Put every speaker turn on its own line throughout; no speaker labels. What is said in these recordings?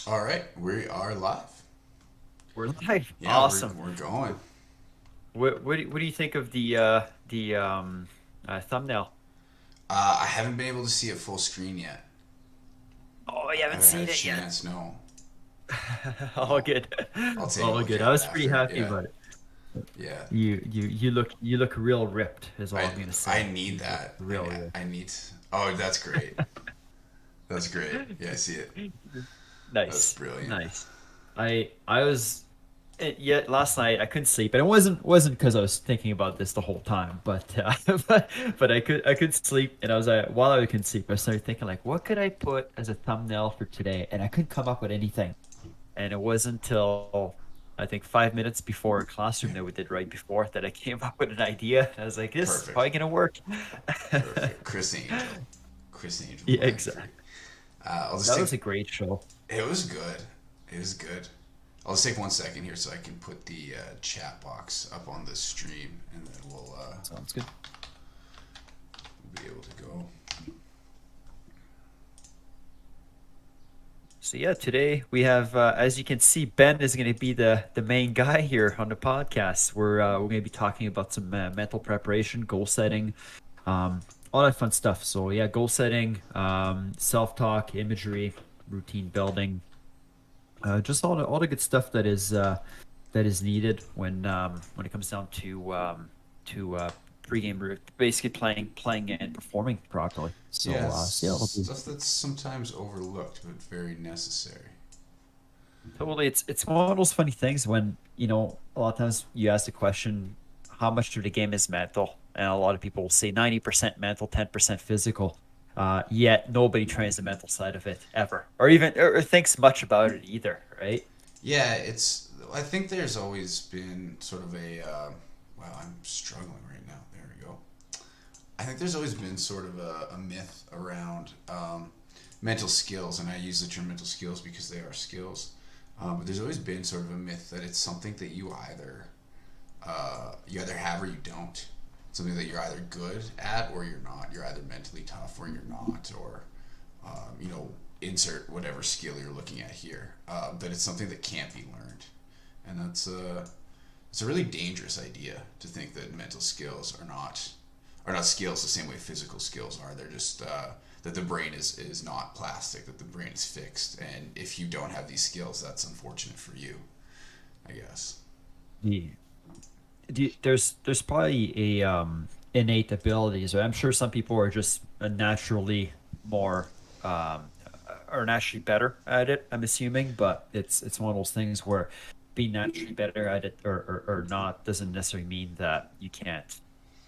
All right, we are live.
We're live.
Yeah, we're
Awesome.
we're going.
What do you think of the thumbnail?
I haven't been able to see it full screen yet.
Oh, you
I
haven't
haven't had a
seen it yet.
chance. No,
All
no.
good.
I'll take a
All
look
good.
at
I
it
was pretty
after.
happy
Yeah,
about it.
yeah.
You look real ripped is all
I
I'm gonna
I
say.
need
You look
that.
real ripped.
I need. Oh, that's great. That's great. Yeah, I see it. That's
Nice.
brilliant.
Nice. I was yet last night I couldn't sleep, and it wasn't because I was thinking about this the whole time, but but I could sleep, and I was while I couldn't sleep, I started thinking like, what could I put as a thumbnail for today, and I couldn't come up with anything, and it wasn't until I think 5 minutes before a classroom that we did right before that I came up with an idea. I was like, this is
Perfect.
probably gonna work.
Perfect. Chris Angel. Chris Angel
Yeah,
playing for
exactly.
you. I'll just
That
take.
was a great show.
It was good. It was good. I'll just take 1 second here so I can put the chat box up on the stream, and then
Sounds good.
we'll be able to go.
So yeah, today we have, as you can see, Ben is going to be the main guy here on the podcast. We're going to be talking about some mental preparation, goal setting, all that fun stuff. So yeah, goal setting, self-talk, imagery, routine building, just all the good stuff that is needed when it comes down to basically playing and performing properly.
Yeah,
So yeah,
stuff that's sometimes overlooked but very necessary.
totally. It's one of those funny things when, a lot of times you ask the question, how much of the game is mental? And a lot of people will say 90% mental, 10% physical. Yet nobody trains the mental side of it ever, or even or thinks much about it either, right?
Yeah, it's. I think there's always been sort of a. Wow, I'm struggling right now. There we go. I think there's always been sort of a myth around mental skills, and I use the term mental skills because they are skills. But there's always been sort of a myth that it's something that you either have or you don't. Something that you're either good at or you're not. You're either mentally tough or you're not, or you know, insert whatever skill you're looking at here. That it's something that can't be learned, and it's a really dangerous idea to think that mental skills are not skills the same way physical skills are. They're just that the brain is not plastic. That the brain is fixed, and if you don't have these skills, that's unfortunate for you, I guess.
Yeah. There's probably a innate abilities. I'm sure some people are just naturally more are naturally better at it. I'm assuming, but it's one of those things where being naturally better at it or not doesn't necessarily mean that you can't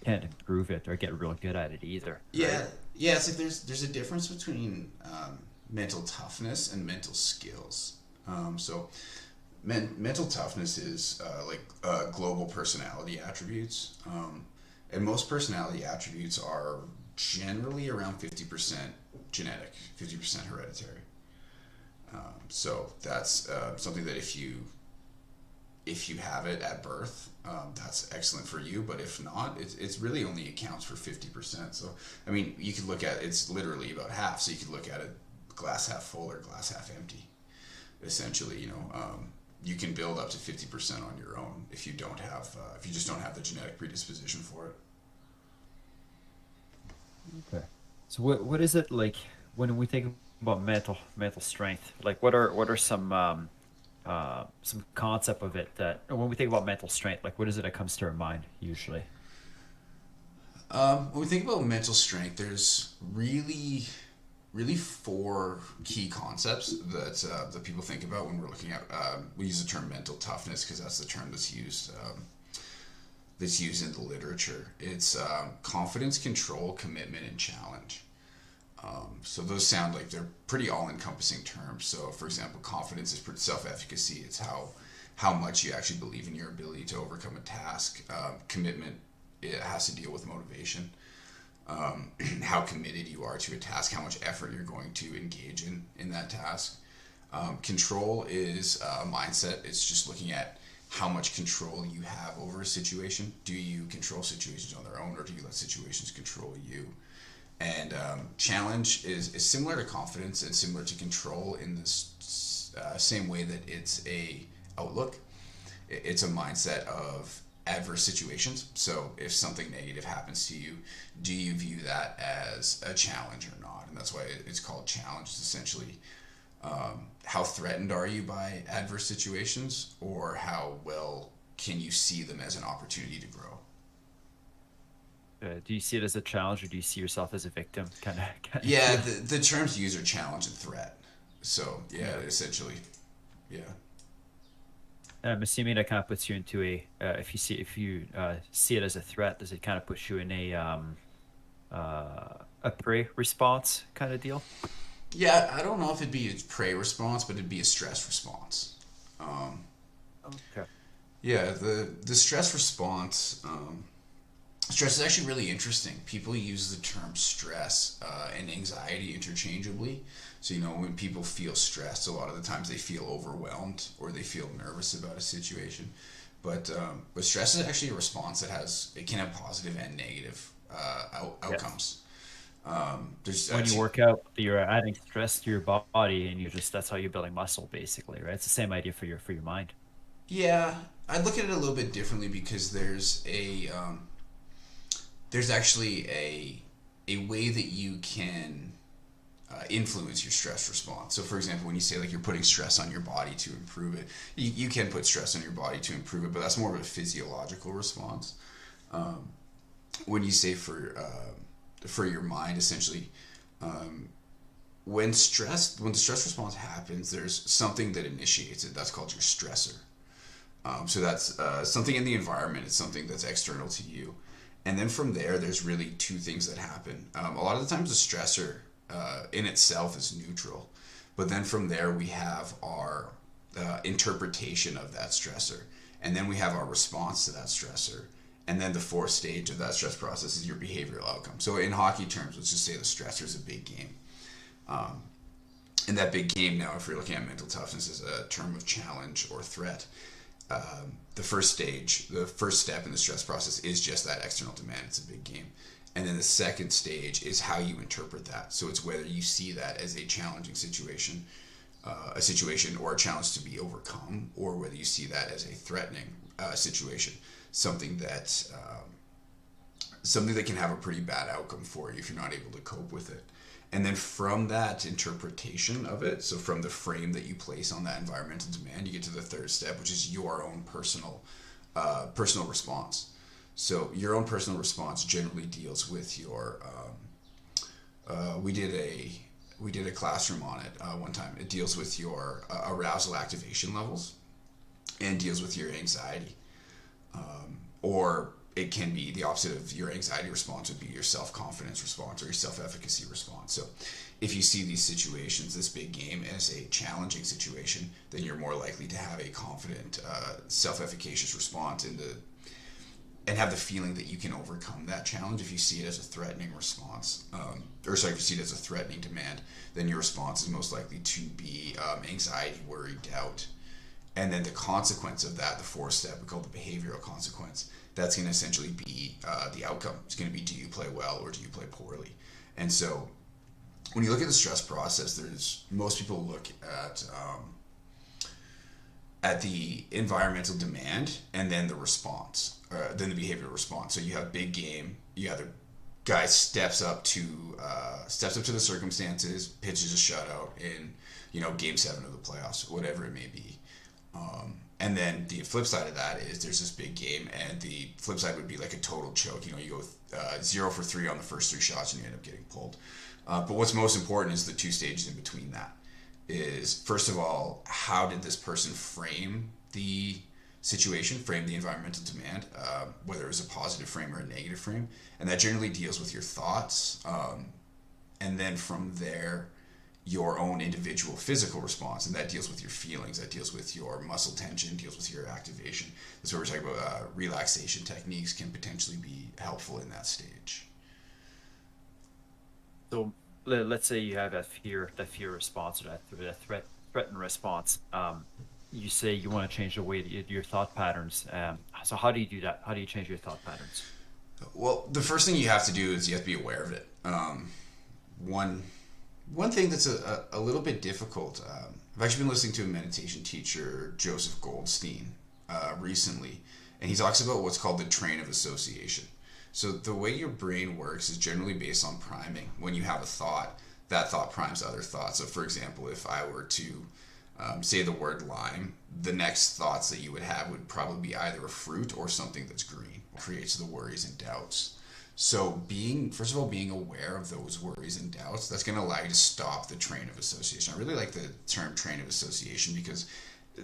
improve it or get real good at it either,
Yeah,
right?
yeah. It's like there's a difference between mental toughness and mental skills. So mental toughness is global personality attributes, and most personality attributes are generally around 50% genetic, 50% hereditary. So that's something that if you have it at birth, that's excellent for you. But if not, it's really only accounts for 50%. So, I mean, you could look at it's literally about half. So you could look at it glass half full or glass half empty. Essentially, you can build up to 50% on your own if you just don't have the genetic predisposition for it.
Okay. So what is it like when we think about mental strength? Like what are some concept of it that when we think about mental strength, like what is it that comes to our mind usually?
When we think about mental strength, there's really four key concepts that people think about when we're looking at. We use the term mental toughness because that's the term that's used in the literature. It's confidence, control, commitment, and challenge. So those sound like they're pretty all-encompassing terms. So, for example, confidence is self-efficacy. It's how much you actually believe in your ability to overcome a task. Commitment, it has to deal with motivation. How committed you are to a task, how much effort you're going to engage in that task. Control is mindset. It's just looking at how much control you have over a situation. Do you control situations on their own, or do you let situations control you? And challenge is similar to confidence and similar to control in this same way that it's a outlook. It's a mindset of adverse situations. So if something negative happens to you, do you view that as a challenge or not? And that's why it's called challenge. It's essentially how threatened are you by adverse situations, or how well can you see them as an opportunity to grow?
Do you see it as a challenge, or do you see yourself as a victim? Kind of
Yeah,
deal.
the terms used are challenge and threat. So yeah,
Yeah.
essentially, yeah.
And I'm assuming that kind of puts you into a if you see it as a threat, does it kind of put you in a prey response kind of deal?
Yeah, I don't know if it'd be a prey response, but it'd be a stress response. Um,
Okay.
yeah, the stress response. Stress is actually really interesting. People use the term stress and anxiety interchangeably. So, when people feel stressed, a lot of the times they feel overwhelmed or they feel nervous about a situation. But stress is actually a response it can have positive and negative
Yes.
outcomes. There's
When you
actually,
work out, you're adding stress to your body, and that's how you're building muscle, basically, right? It's the same idea for your mind.
yeah, I look at it a little bit differently because there's actually a way that you can influence your stress response. So, for example, when you say like you're putting stress on your body to improve it, you can put stress on your body to improve it, but that's more of a physiological response. Um, when you say for your mind, essentially, um, when the stress response happens, there's something that initiates it. That's called your stressor. So that's something in the environment. It's something that's external to you. And then from there, there's really two things that happen. A lot of the times, the stressor in itself is neutral. But then from there, we have our interpretation of that stressor. And then we have our response to that stressor. And then the fourth stage of that stress process is your behavioral outcome. So in hockey terms, let's just say the stressor is a big game. Um, and that big game now, if you're looking at mental toughness as a term of challenge or threat, the first step in the stress process is just that external demand. It's a big game. And then the second stage is how you interpret that. So it's whether you see that as a challenging situation, a situation or a challenge to be overcome, or whether you see that as a threatening situation, something that something that can have a pretty bad outcome for you if you're not able to cope with it. And then from that interpretation of it, so from the frame that you place on that environmental demand, you get to the third step, which is your own personal response. So your own personal response generally deals with your. We did a classroom on it one time. It deals with your arousal activation levels and deals with your anxiety, or it can be the opposite of your anxiety response would be your self-confidence response or your self-efficacy response. So if you see these situations, this big game, as a challenging situation, then you're more likely to have a confident, self-efficacious response and have the feeling that you can overcome that challenge. If you see it as a threatening response, if you see it as a threatening demand, then your response is most likely to be anxiety, worry, doubt. And then the consequence of that, the fourth step, we call the behavioral consequence, that's going to essentially be the outcome. It's going to be, do you play well or do you play poorly? And so when you look at the stress process, most people look at the environmental demand and then the response, then the behavioral response. So you have big game, you have the guy steps up to the circumstances, pitches a shutout in game 7 of the playoffs, whatever it may be. And then the flip side of that is there's this big game, and the flip side would be like a total choke. You go 0 for 3 on the first 3 shots, and you end up getting pulled. But what's most important is the 2 stages in between that. Is first of all, how did this person frame the situation, frame the environmental demand, whether it was a positive frame or a negative frame, and that generally deals with your thoughts, and then from there your own individual physical response, and that deals with your feelings, that deals with your muscle tension, deals with your activation. That's what we're talking about. Relaxation techniques can potentially be helpful in that stage.
So let's say you have that fear response, or that threatened response. You say you want to change the way that your thought patterns. So how do you do that? How do you change your thought patterns?
Well, the first thing you have to do is you have to be aware of it. One One thing that's a little bit difficult, I've actually been listening to a meditation teacher, Joseph Goldstein, recently, and he talks about what's called the train of association. So the way your brain works is generally based on priming. When you have a thought, that thought primes other thoughts. So for example, if I were to say the word lime, the next thoughts that you would have would probably be either a fruit or something that's green. It creates the worries and doubts. So first of all, being aware of those worries and doubts, that's going to allow you to stop the train of association. I really like the term train of association because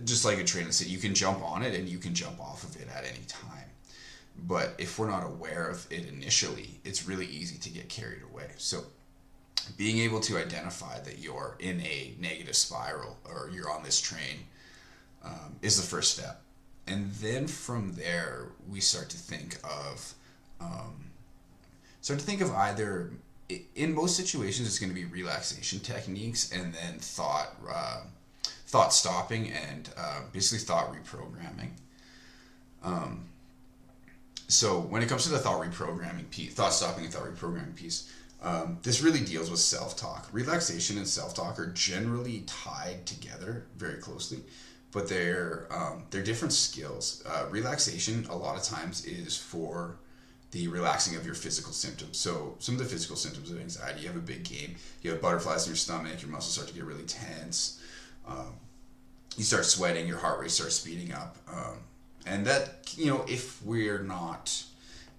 just like a train of association, you can jump on it and you can jump off of it at any time. But if we're not aware of it initially, it's really easy to get carried away. So being able to identify that you're in a negative spiral or you're on this train is the first step. And then from there, we start to think of either, in most situations, it's going to be relaxation techniques and then thought stopping and basically thought reprogramming. So when it comes to the thought stopping and thought reprogramming piece, this really deals with self-talk. Relaxation and self-talk are generally tied together very closely, but they're different skills. Relaxation a lot of times is for the relaxing of your physical symptoms. So some of the physical symptoms of anxiety, you have a big game, you have butterflies in your stomach, your muscles start to get really tense, you start sweating, your heart rate starts speeding up. And that, if we're not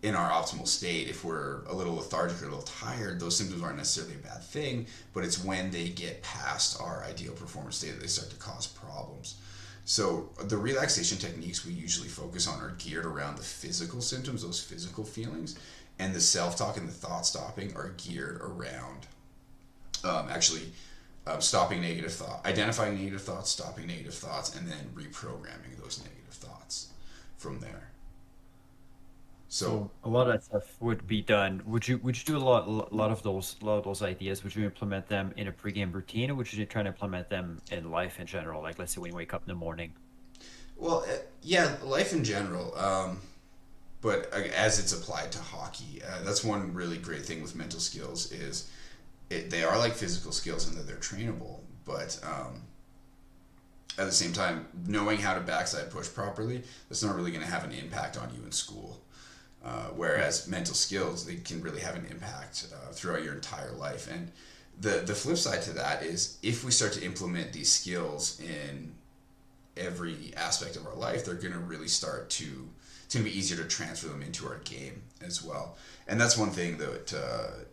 in our optimal state, if we're a little lethargic or a little tired, those symptoms aren't necessarily a bad thing, but it's when they get past our ideal performance state that they start to cause problems. So the relaxation techniques we usually focus on are geared around the physical symptoms, those physical feelings, and the self-talk and the thought stopping are geared around stopping negative thought, identifying negative thoughts, stopping negative thoughts, and then reprogramming those negative thoughts from there.
So a lot of that stuff would be done. Would you do a lot of those ideas? Would you implement them in a pregame routine, or would you try to implement them in life in general? Like, let's say when you wake up in the morning.
Well, yeah, life in general. But as it's applied to hockey, that's one really great thing with mental skills is they are like physical skills in that they're trainable, but at the same time, knowing how to backside push properly, that's not really going to have an impact on you in school. Whereas mental skills, they can really have an impact throughout your entire life. And the flip side to that is if we start to implement these skills in every aspect of our life, they're going to really start to, it's going to be easier to transfer them into our game as well. And that's one thing that,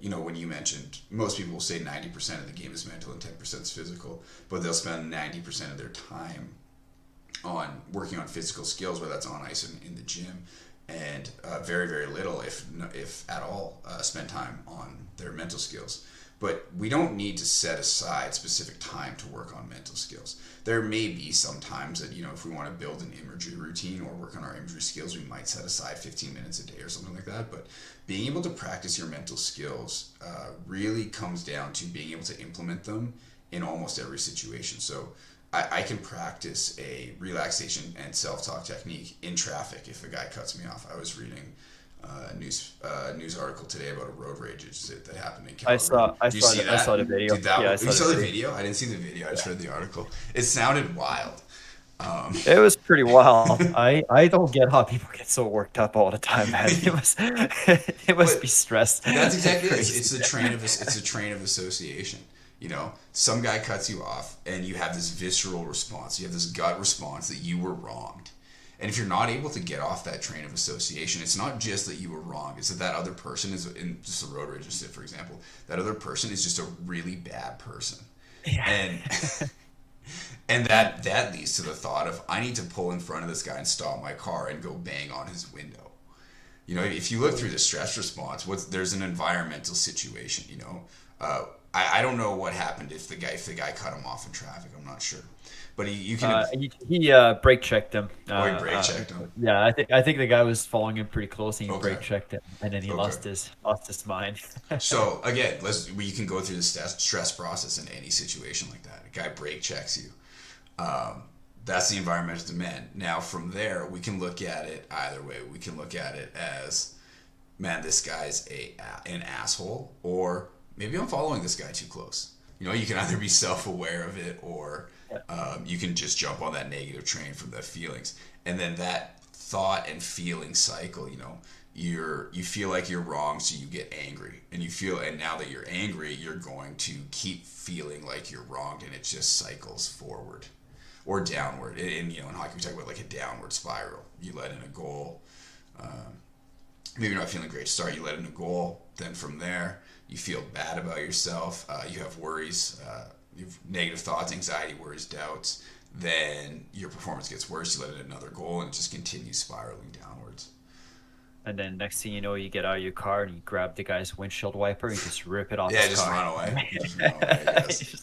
when you mentioned, most people will say 90% of the game is mental and 10% is physical, but they'll spend 90% of their time on working on physical skills, whether that's on ice and in the gym, and very, very little, if at all, spend time on their mental skills. But we don't need to set aside specific time to work on mental skills. There may be some times that, if we want to build an imagery routine or work on our imagery skills, we might set aside 15 minutes a day or something like that. But being able to practice your mental skills really comes down to being able to implement them in almost every situation. So I can practice a relaxation and self-talk technique in traffic if a guy cuts me off. I was reading a news article today about a road rage that happened in Calgary.
I saw the video.
Dude, you saw the video? I didn't see the video. I just read the article. It sounded wild.
It was pretty wild. I don't get how people get so worked up all the time, man. It must be stressed.
That's exactly it. It's a train of association. Some guy cuts you off and you have this visceral response. You have this gut response that you were wronged. And if you're not able to get off that train of association, it's not just that you were wrong. It's that other person is, in just a road rage, for example, that other person is just a really bad person. Yeah. And that leads to the thought of, I need to pull in front of this guy and stop my car and go bang on his window. If you look through the stress response, there's an environmental situation, I don't know what happened if the guy cut him off in traffic. I'm not sure, but he
brake checked him.
He brake checked him.
Yeah, I think the guy was following him pretty closely. He brake checked him, and then he lost his mind.
So again, you can go through the stress process in any situation like that. A guy brake checks you. That's the environmental demand. Now from there, we can look at it either way. We can look at it as, man, this guy's an asshole, or maybe I'm following this guy too close. You know, you can either be self-aware of it, or you can just jump on that negative train from the feelings. And then that thought and feeling cycle, you know, you feel like you're wrong, so you get angry, and now that you're angry, you're going to keep feeling like you're wronged, and it just cycles forward or downward. And you know, in hockey we talk about like a downward spiral. You let in a goal, maybe you're not feeling great to start, you let in a goal, then from there you feel bad about yourself, you have worries, you have negative thoughts, anxiety, worries, doubts, then your performance gets worse, you let in another goal, and it just continues spiraling downwards.
And then next thing you know, you get out of your car and you grab the guy's windshield wiper and you just rip it off
Yeah,
his
just
car.
run away. You just run away, I guess.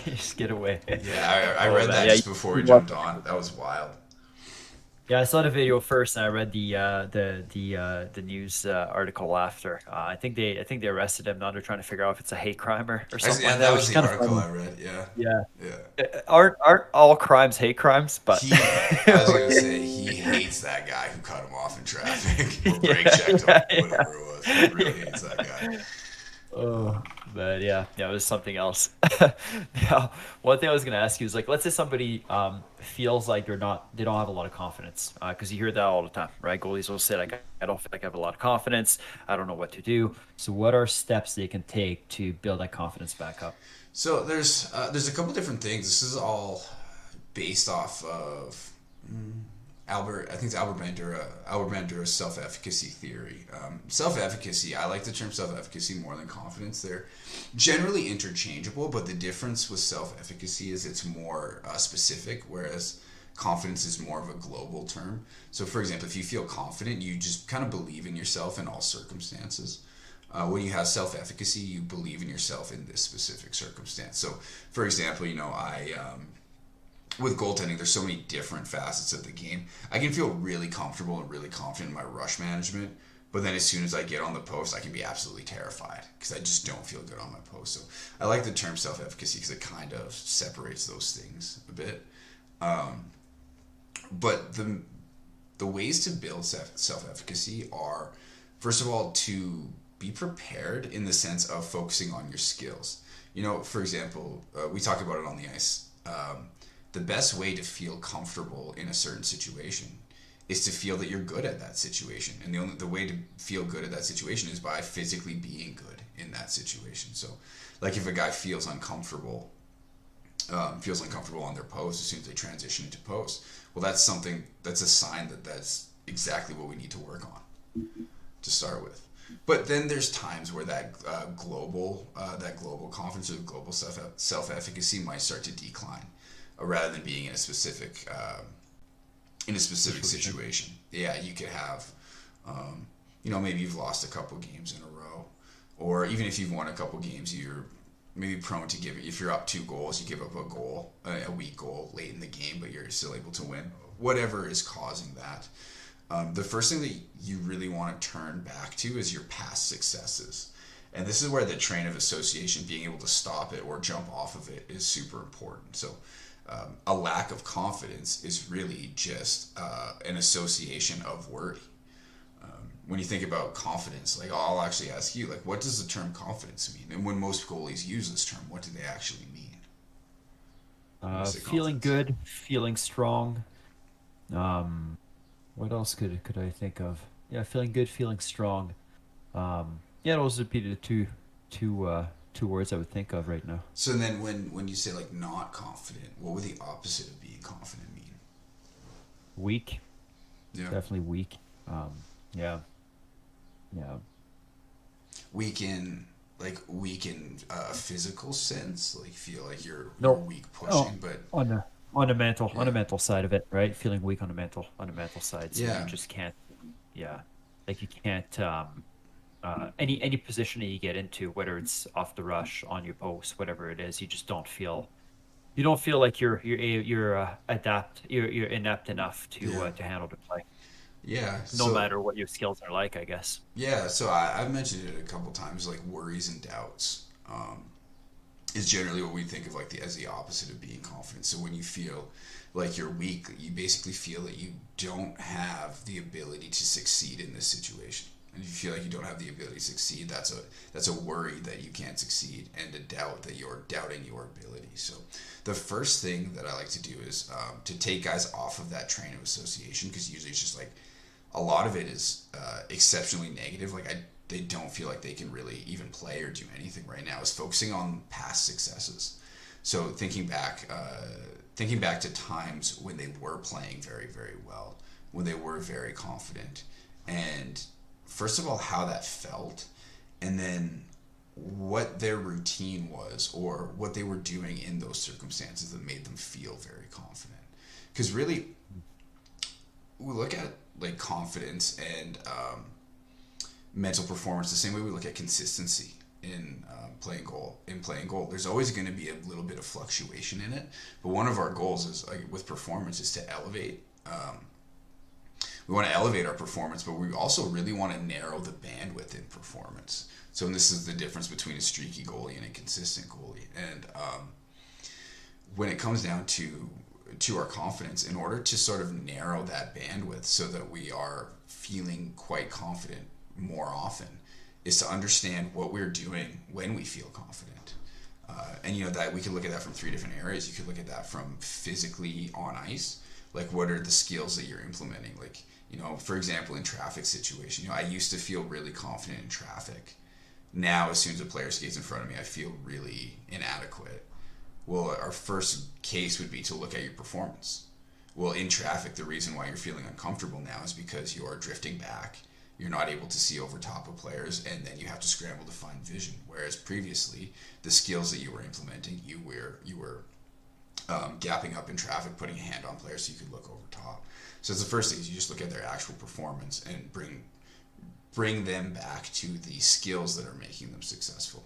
You just get away.
Yeah, I read that
Yeah,
just before we jumped on. That was wild.
yeah, I saw the video first, and I read the news article after. I think they arrested him. Now they're trying to figure out if it's a hate crime or something
Yeah,
like
that
that, which
was
is
the
kind of
article
funny.
I read. Yeah,
Yeah,
yeah.
aren't all crimes hate crimes? But
I was gonna say he hates that guy who cut him off in traffic or brake checked him, whatever it was. He really hates that guy.
Oh, but yeah, it was something else. Yeah, one thing I was gonna ask you is like, let's say somebody feels like they don't have a lot of confidence, because you hear that all the time, right? Goalies will say like, I don't feel like I have a lot of confidence. I don't know what to do. So what are steps they can take to build that confidence back up?
So there's a couple different things. This is all based off of I think it's Albert Bandura's self-efficacy theory. Self-efficacy, I like the term self-efficacy more than confidence. They're generally interchangeable, but the difference with self-efficacy is it's more specific, whereas confidence is more of a global term. So for example, if you feel confident, you just kind of believe in yourself in all circumstances. When you have self-efficacy, you believe in yourself in this specific circumstance. So for example, you know, with goaltending, there's so many different facets of the game. I can feel really comfortable and really confident in my rush management, but then as soon as I get on the post, I can be absolutely terrified because I just don't feel good on my post. So I like the term self-efficacy because it kind of separates those things a bit. But the ways to build self-efficacy are, first of all, to be prepared in the sense of focusing on your skills. You know, for example, we talk about it on the ice. The best way to feel comfortable in a certain situation is to feel that you're good at that situation, and the way to feel good at that situation is by physically being good in that situation. So, like if a guy feels uncomfortable on their post as soon as they transition into post, well, that's a sign that that's exactly what we need to work on to start with. But then there's times where that global confidence or global self-efficacy might start to decline, rather than being in a specific situation. Yeah, you could have, you know, maybe you've lost a couple games in a row, or even if you've won a couple games, you're maybe prone to if you're up 2 goals, you give up a weak goal late in the game, but you're still able to win. Whatever is causing that. The first thing that you really want to turn back to is your past successes. And this is where the train of association, being able to stop it or jump off of it, is super important. So a lack of confidence is really just an association of worry. When you think about confidence, like I'll actually ask you, like, what does the term confidence mean? And when most goalies use this term, what do they actually mean?
Feeling good, feeling strong. What else could I think of? Yeah, feeling good, feeling strong. Yeah, those would be the two words I would think of right now.
So then when you say like not confident, what would the opposite of being confident mean?
Weak.
Yeah.
Definitely weak. Yeah.
Weak in a physical sense, like feel like you're weak
No.
pushing, but
On the mental side of it, right? Feeling weak on the mental side. So
Yeah.
you just can't. Yeah. Like you can't. Any position that you get into, whether it's off the rush, on your post, whatever it is, you just don't feel. You don't feel like you're inept enough to handle the play.
yeah.
No
So
matter what your skills are like, I guess.
yeah, so I've mentioned it a couple times, like worries and doubts is generally what we think of like as the opposite of being confident. So when you feel like you're weak, you basically feel that you don't have the ability to succeed in this situation. and you feel like you don't have the ability to succeed, that's a worry that you can't succeed, and a doubt that you're doubting your ability. So the first thing that I like to do is to take guys off of that train of association, because usually it's just like a lot of it is exceptionally negative. Like they don't feel like they can really even play or do anything right now. Is focusing on past successes. So thinking back to times when they were playing very, very well, when they were very confident, and first of all, how that felt, and then what their routine was or what they were doing in those circumstances that made them feel very confident. Because really, we look at like confidence and mental performance the same way we look at consistency in playing goal. There's always going to be a little bit of fluctuation in it, but one of our goals is with performance is to elevate. We want to elevate our performance, but we also really want to narrow the bandwidth in performance. So this is the difference between a streaky goalie and a consistent goalie. And when it comes down to our confidence, in order to sort of narrow that bandwidth so that we are feeling quite confident more often, is to understand what we're doing when we feel confident. And that we could look at that from three different areas. You could look at that from physically on ice, like what are the skills that you're implementing? Like, for example, in traffic situation, I used to feel really confident in traffic. Now, as soon as a player skates in front of me, I feel really inadequate. Well, our first case would be to look at your performance. Well, in traffic, the reason why you're feeling uncomfortable now is because you're drifting back. You're not able to see over top of players, and then you have to scramble to find vision. Whereas previously, the skills that you were implementing, you were gapping up in traffic, putting a hand on players so you could look over top. So it's the first thing is you just look at their actual performance and bring them back to the skills that are making them successful.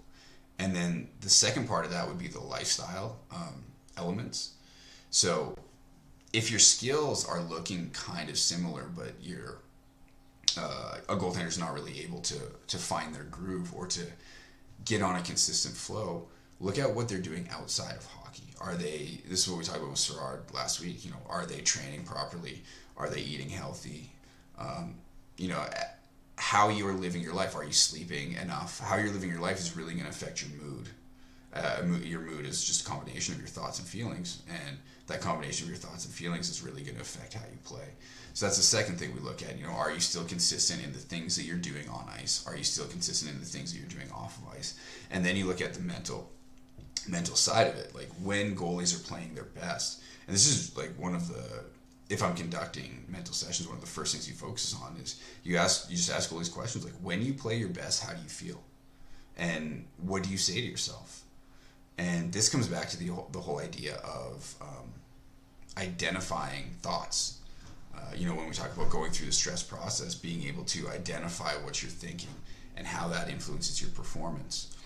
And then the second part of that would be the lifestyle elements. So if your skills are looking kind of similar, but you're a goaltender's not really able to find their groove or to get on a consistent flow, look at what they're doing outside of hockey. This is what we talked about with Serard last week, are they training properly? Are they eating healthy? How you're living your life. Are you sleeping enough? How you're living your life is really going to affect your mood. Your mood is just a combination of your thoughts and feelings, and that combination of your thoughts and feelings is really going to affect how you play. So that's the second thing we look at. Are you still consistent in the things that you're doing on ice? Are you still consistent in the things that you're doing off of ice? And then you look at the mental side of it, like when goalies are playing their best. And this is like if I'm conducting mental sessions, one of the first things you focus on is you just ask goalies questions like, when you play your best, how do you feel? And what do you say to yourself? And this comes back to the whole idea of identifying thoughts. When we talk about going through the stress process, being able to identify what you're thinking and how that influences your performance.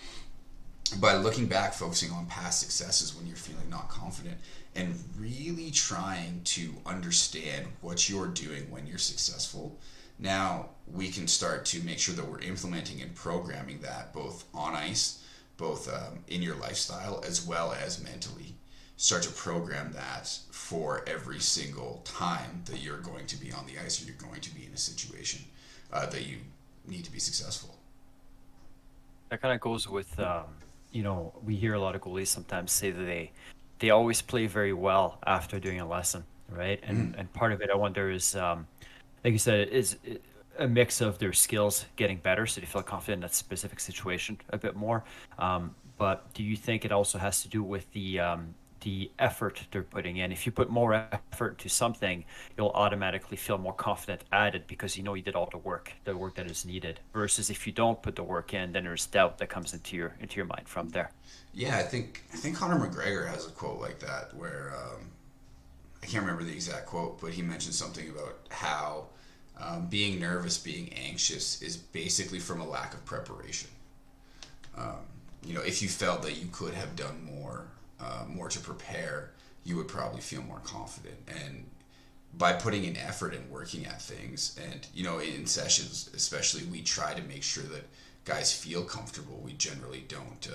By looking back, focusing on past successes when you're feeling not confident, and really trying to understand what you're doing when you're successful, now we can start to make sure that we're implementing and programming that both on ice, both in your lifestyle, as well as mentally. Start to program that for every single time that you're going to be on the ice or you're going to be in a situation that you need to be successful.
That kind of goes with, we hear a lot of goalies sometimes say that they always play very well after doing a lesson, right? And part of it, I wonder, is, like you said, is a mix of their skills getting better, so they feel confident in that specific situation a bit more. But do you think it also has to do with the effort they're putting in? If you put more effort to something, you'll automatically feel more confident at it because you did all the work that is needed. Versus if you don't put the work in, then there's doubt that comes into your mind from there.
Yeah, I think Conor McGregor has a quote like that where I can't remember the exact quote, but he mentioned something about how being nervous, being anxious is basically from a lack of preparation. If you felt that you could have done more to prepare, you would probably feel more confident. And by putting in effort and working at things, and in sessions especially, we try to make sure that guys feel comfortable. We generally don't.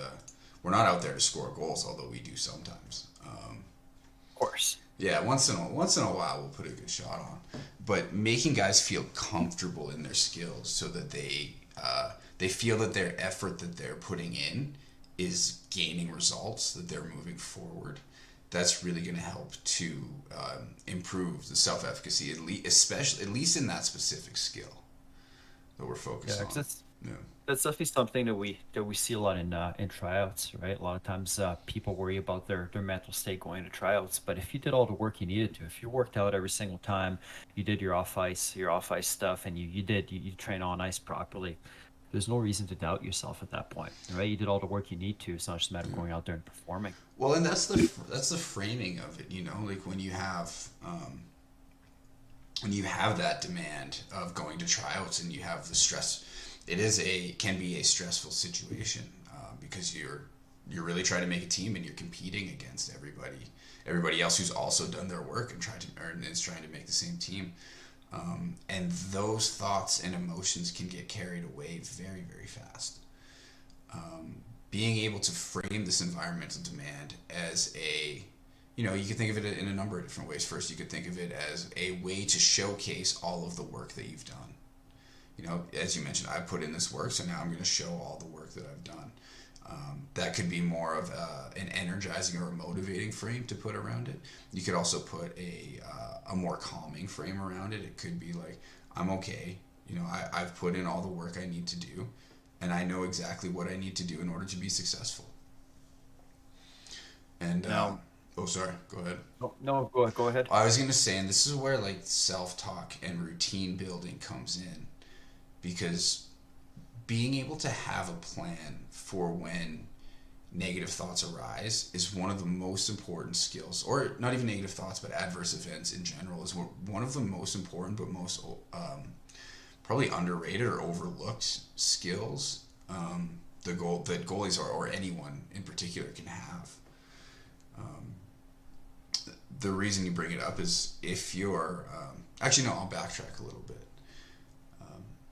We're not out there to score goals, although we do sometimes.
Of course.
Yeah, once in a while we'll put a good shot on. but making guys feel comfortable in their skills so that they feel that their effort that they're putting in is gaining results, that they're moving forward. That's really going to help to improve the self-efficacy, at least in that specific skill that we're focused on. Yeah.
That's definitely something that we see a lot in tryouts, right? A lot of times people worry about their mental state going to tryouts, but if you did all the work you needed to, if you worked out every single time, you did your off ice stuff, and you train on ice properly, there's no reason to doubt yourself at that point, right? You did all the work you need to. It's not just a matter of going out there and performing.
Well, and that's the framing of it, like when you have that demand of going to tryouts and you have the stress. Can be a stressful situation because you're really trying to make a team and you're competing against everybody else who's also done their work and is trying to make the same team. And those thoughts and emotions can get carried away very, very fast. Being able to frame this environmental demand as you can think of it in a number of different ways. First, you could think of it as a way to showcase all of the work that you've done. As you mentioned, I put in this work, so now I'm going to show all the work that I've done. That could be more of an energizing or a motivating frame to put around it. You could also put a more calming frame around it. It could be like, I'm okay. I've put in all the work I need to do, and I know exactly what I need to do in order to be successful. And sorry, go ahead.
No, go ahead.
I was going to say, and this is where like self-talk and routine building comes in, because being able to have a plan for when negative thoughts arise is one of the most important skills, or not even negative thoughts, but adverse events in general is one of the most important but most probably underrated or overlooked skills that goalies or anyone in particular can have. The reason you bring it up is if you're actually no, I'll backtrack a little bit.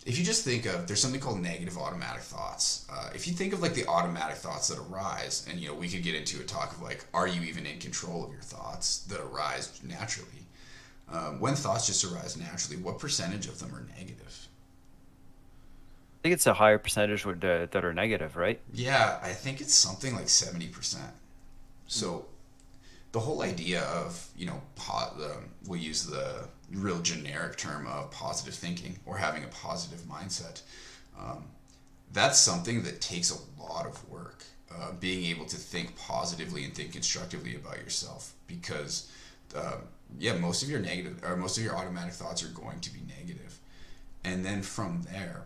If you just think of, there's something called negative automatic thoughts. If you think of like the automatic thoughts that arise, and we could get into a talk of like, are you even in control of your thoughts that arise naturally? When thoughts just arise naturally, what percentage of them are negative?
I think it's a higher percentage that are negative, right?
Yeah, I think it's something like 70%. So the whole idea of, we'll use the real generic term of positive thinking or having a positive mindset. That's something that takes a lot of work, being able to think positively and think constructively about yourself, because most of your automatic thoughts are going to be negative. And then from there,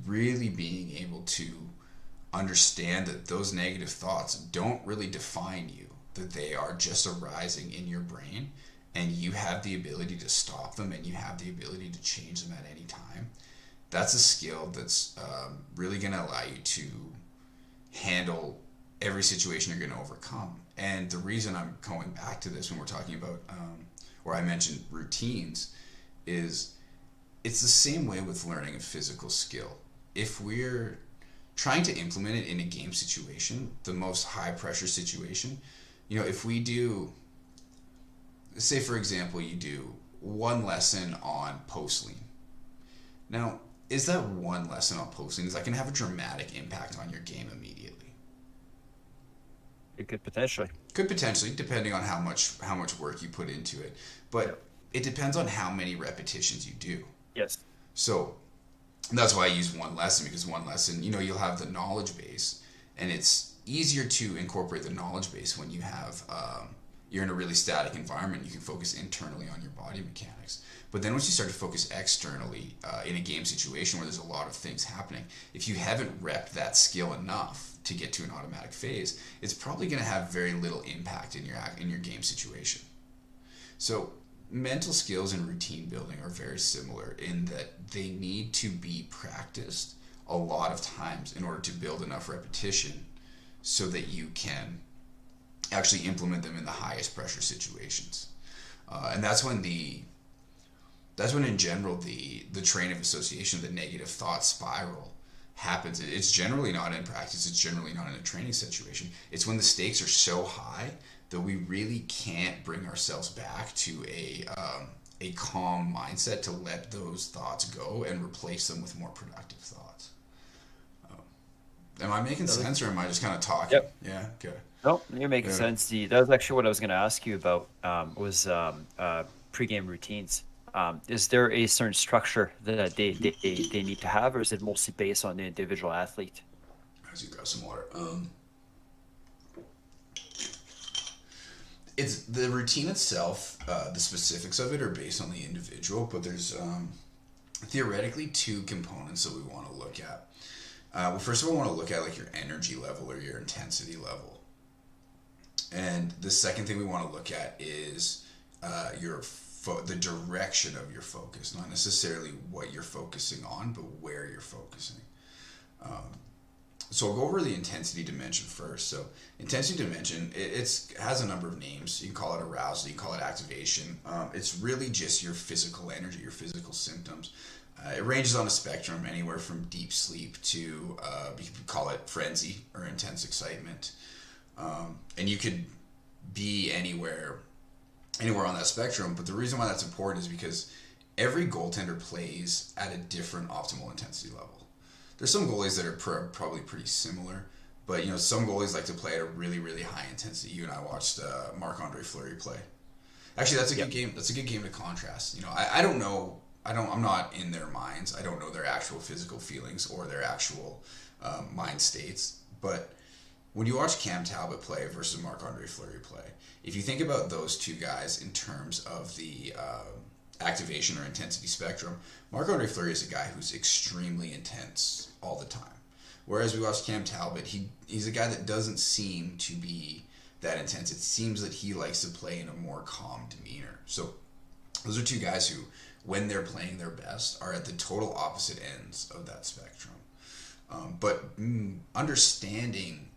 really being able to understand that those negative thoughts don't really define you, that they are just arising in your brain, and you have the ability to stop them and you have the ability to change them at any time. That's a skill that's really going to allow you to handle every situation you're going to overcome. And the reason I'm going back to this when we're talking about, or I mentioned routines, is it's the same way with learning a physical skill. If we're trying to implement it in a game situation, the most high pressure situation, if we do, say for example, you do one lesson on post lean. Now, is that one lesson on post lean, is that going to have a dramatic impact on your game immediately?
It could potentially.
Could potentially, depending on how much work you put into it. But it depends on how many repetitions you do.
Yes.
So that's why I use one lesson, because one lesson, you'll have the knowledge base, and it's easier to incorporate the knowledge base when you have you're in a really static environment. You can focus internally on your body mechanics. But then once you start to focus externally in a game situation where there's a lot of things happening, if you haven't repped that skill enough to get to an automatic phase, it's probably going to have very little impact in your game situation. So mental skills and routine building are very similar in that they need to be practiced a lot of times in order to build enough repetition so that you can actually implement them in the highest pressure situations. And that's when in general the train of association, the negative thought spiral happens. It's generally not in practice. It's generally not in a training situation. It's when the stakes are so high that we really can't bring ourselves back to a calm mindset to let those thoughts go and replace them with more productive thoughts. Am I making sense, or am I just kind of talking?
Yep.
Yeah. Okay.
No, you're making
Yeah.
sense. That was actually what I was going to ask you about. Was pregame routines. Is there a certain structure that they need to have, or is it mostly based on the individual athlete?
As you grab some water. It's the routine itself. The specifics of it are based on the individual, but there's theoretically two components that we want to look at. Well, first of all, I want to look at like your energy level or your intensity level. And the second thing we want to look at is the direction of your focus, not necessarily what you're focusing on, but where you're focusing. So I'll go over the intensity dimension first. So intensity dimension, it has a number of names. You can call it arousal, you can call it activation. It's really just your physical energy, your physical symptoms. It ranges on a spectrum anywhere from deep sleep to, you could call it frenzy or intense excitement. And you could be anywhere on that spectrum. But the reason why that's important is because every goaltender plays at a different optimal intensity level. There's some goalies that are probably pretty similar, but some goalies like to play at a really, really high intensity. You and I watched Marc-Andre Fleury play. Actually, that's a good game. That's a good game to contrast. I don't know. I'm not in their minds. I don't know their actual physical feelings or their actual mind states. But when you watch Cam Talbot play versus Marc-Andre Fleury play, if you think about those two guys in terms of the activation or intensity spectrum, Marc-Andre Fleury is a guy who's extremely intense all the time. Whereas we watch Cam Talbot, he's a guy that doesn't seem to be that intense. It seems that he likes to play in a more calm demeanor. So those are two guys who, when they're playing their best, are at the total opposite ends of that spectrum. But understanding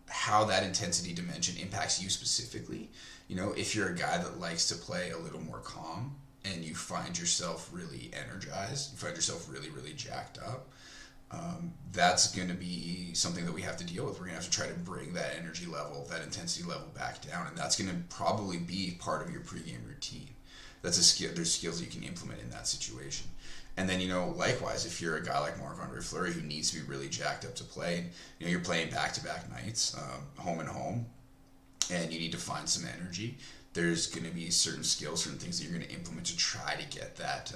how that intensity dimension impacts you specifically, if you're a guy that likes to play a little more calm and you find yourself really energized, you find yourself really, really jacked up, that's going to be something that we have to deal with. We're going to have to try to bring that energy level, that intensity level back down, and that's going to probably be part of your pregame routine. That's a skill. There's skills you can implement in that situation. And then, likewise, if you're a guy like Marc-Andre Fleury who needs to be really jacked up to play, you're playing back-to-back nights, home and home, and you need to find some energy, there's going to be certain skills, certain things that you're going to implement to try to get that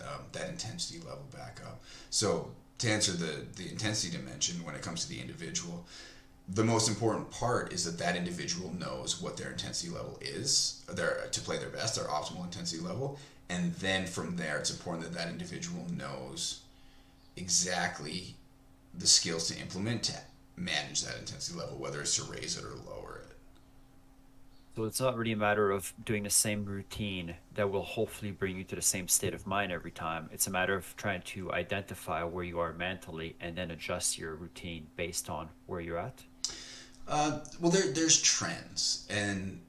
intensity level back up. So to answer the intensity dimension when it comes to the individual, the most important part is that individual knows what their intensity level is, to play their best, their optimal intensity level. And then from there, it's important that individual knows exactly the skills to implement to manage that intensity level, whether it's to raise it or lower it.
So it's not really a matter of doing the same routine that will hopefully bring you to the same state of mind every time. It's a matter of trying to identify where you are mentally and then adjust your routine based on where you're at.
Well, there's trends. And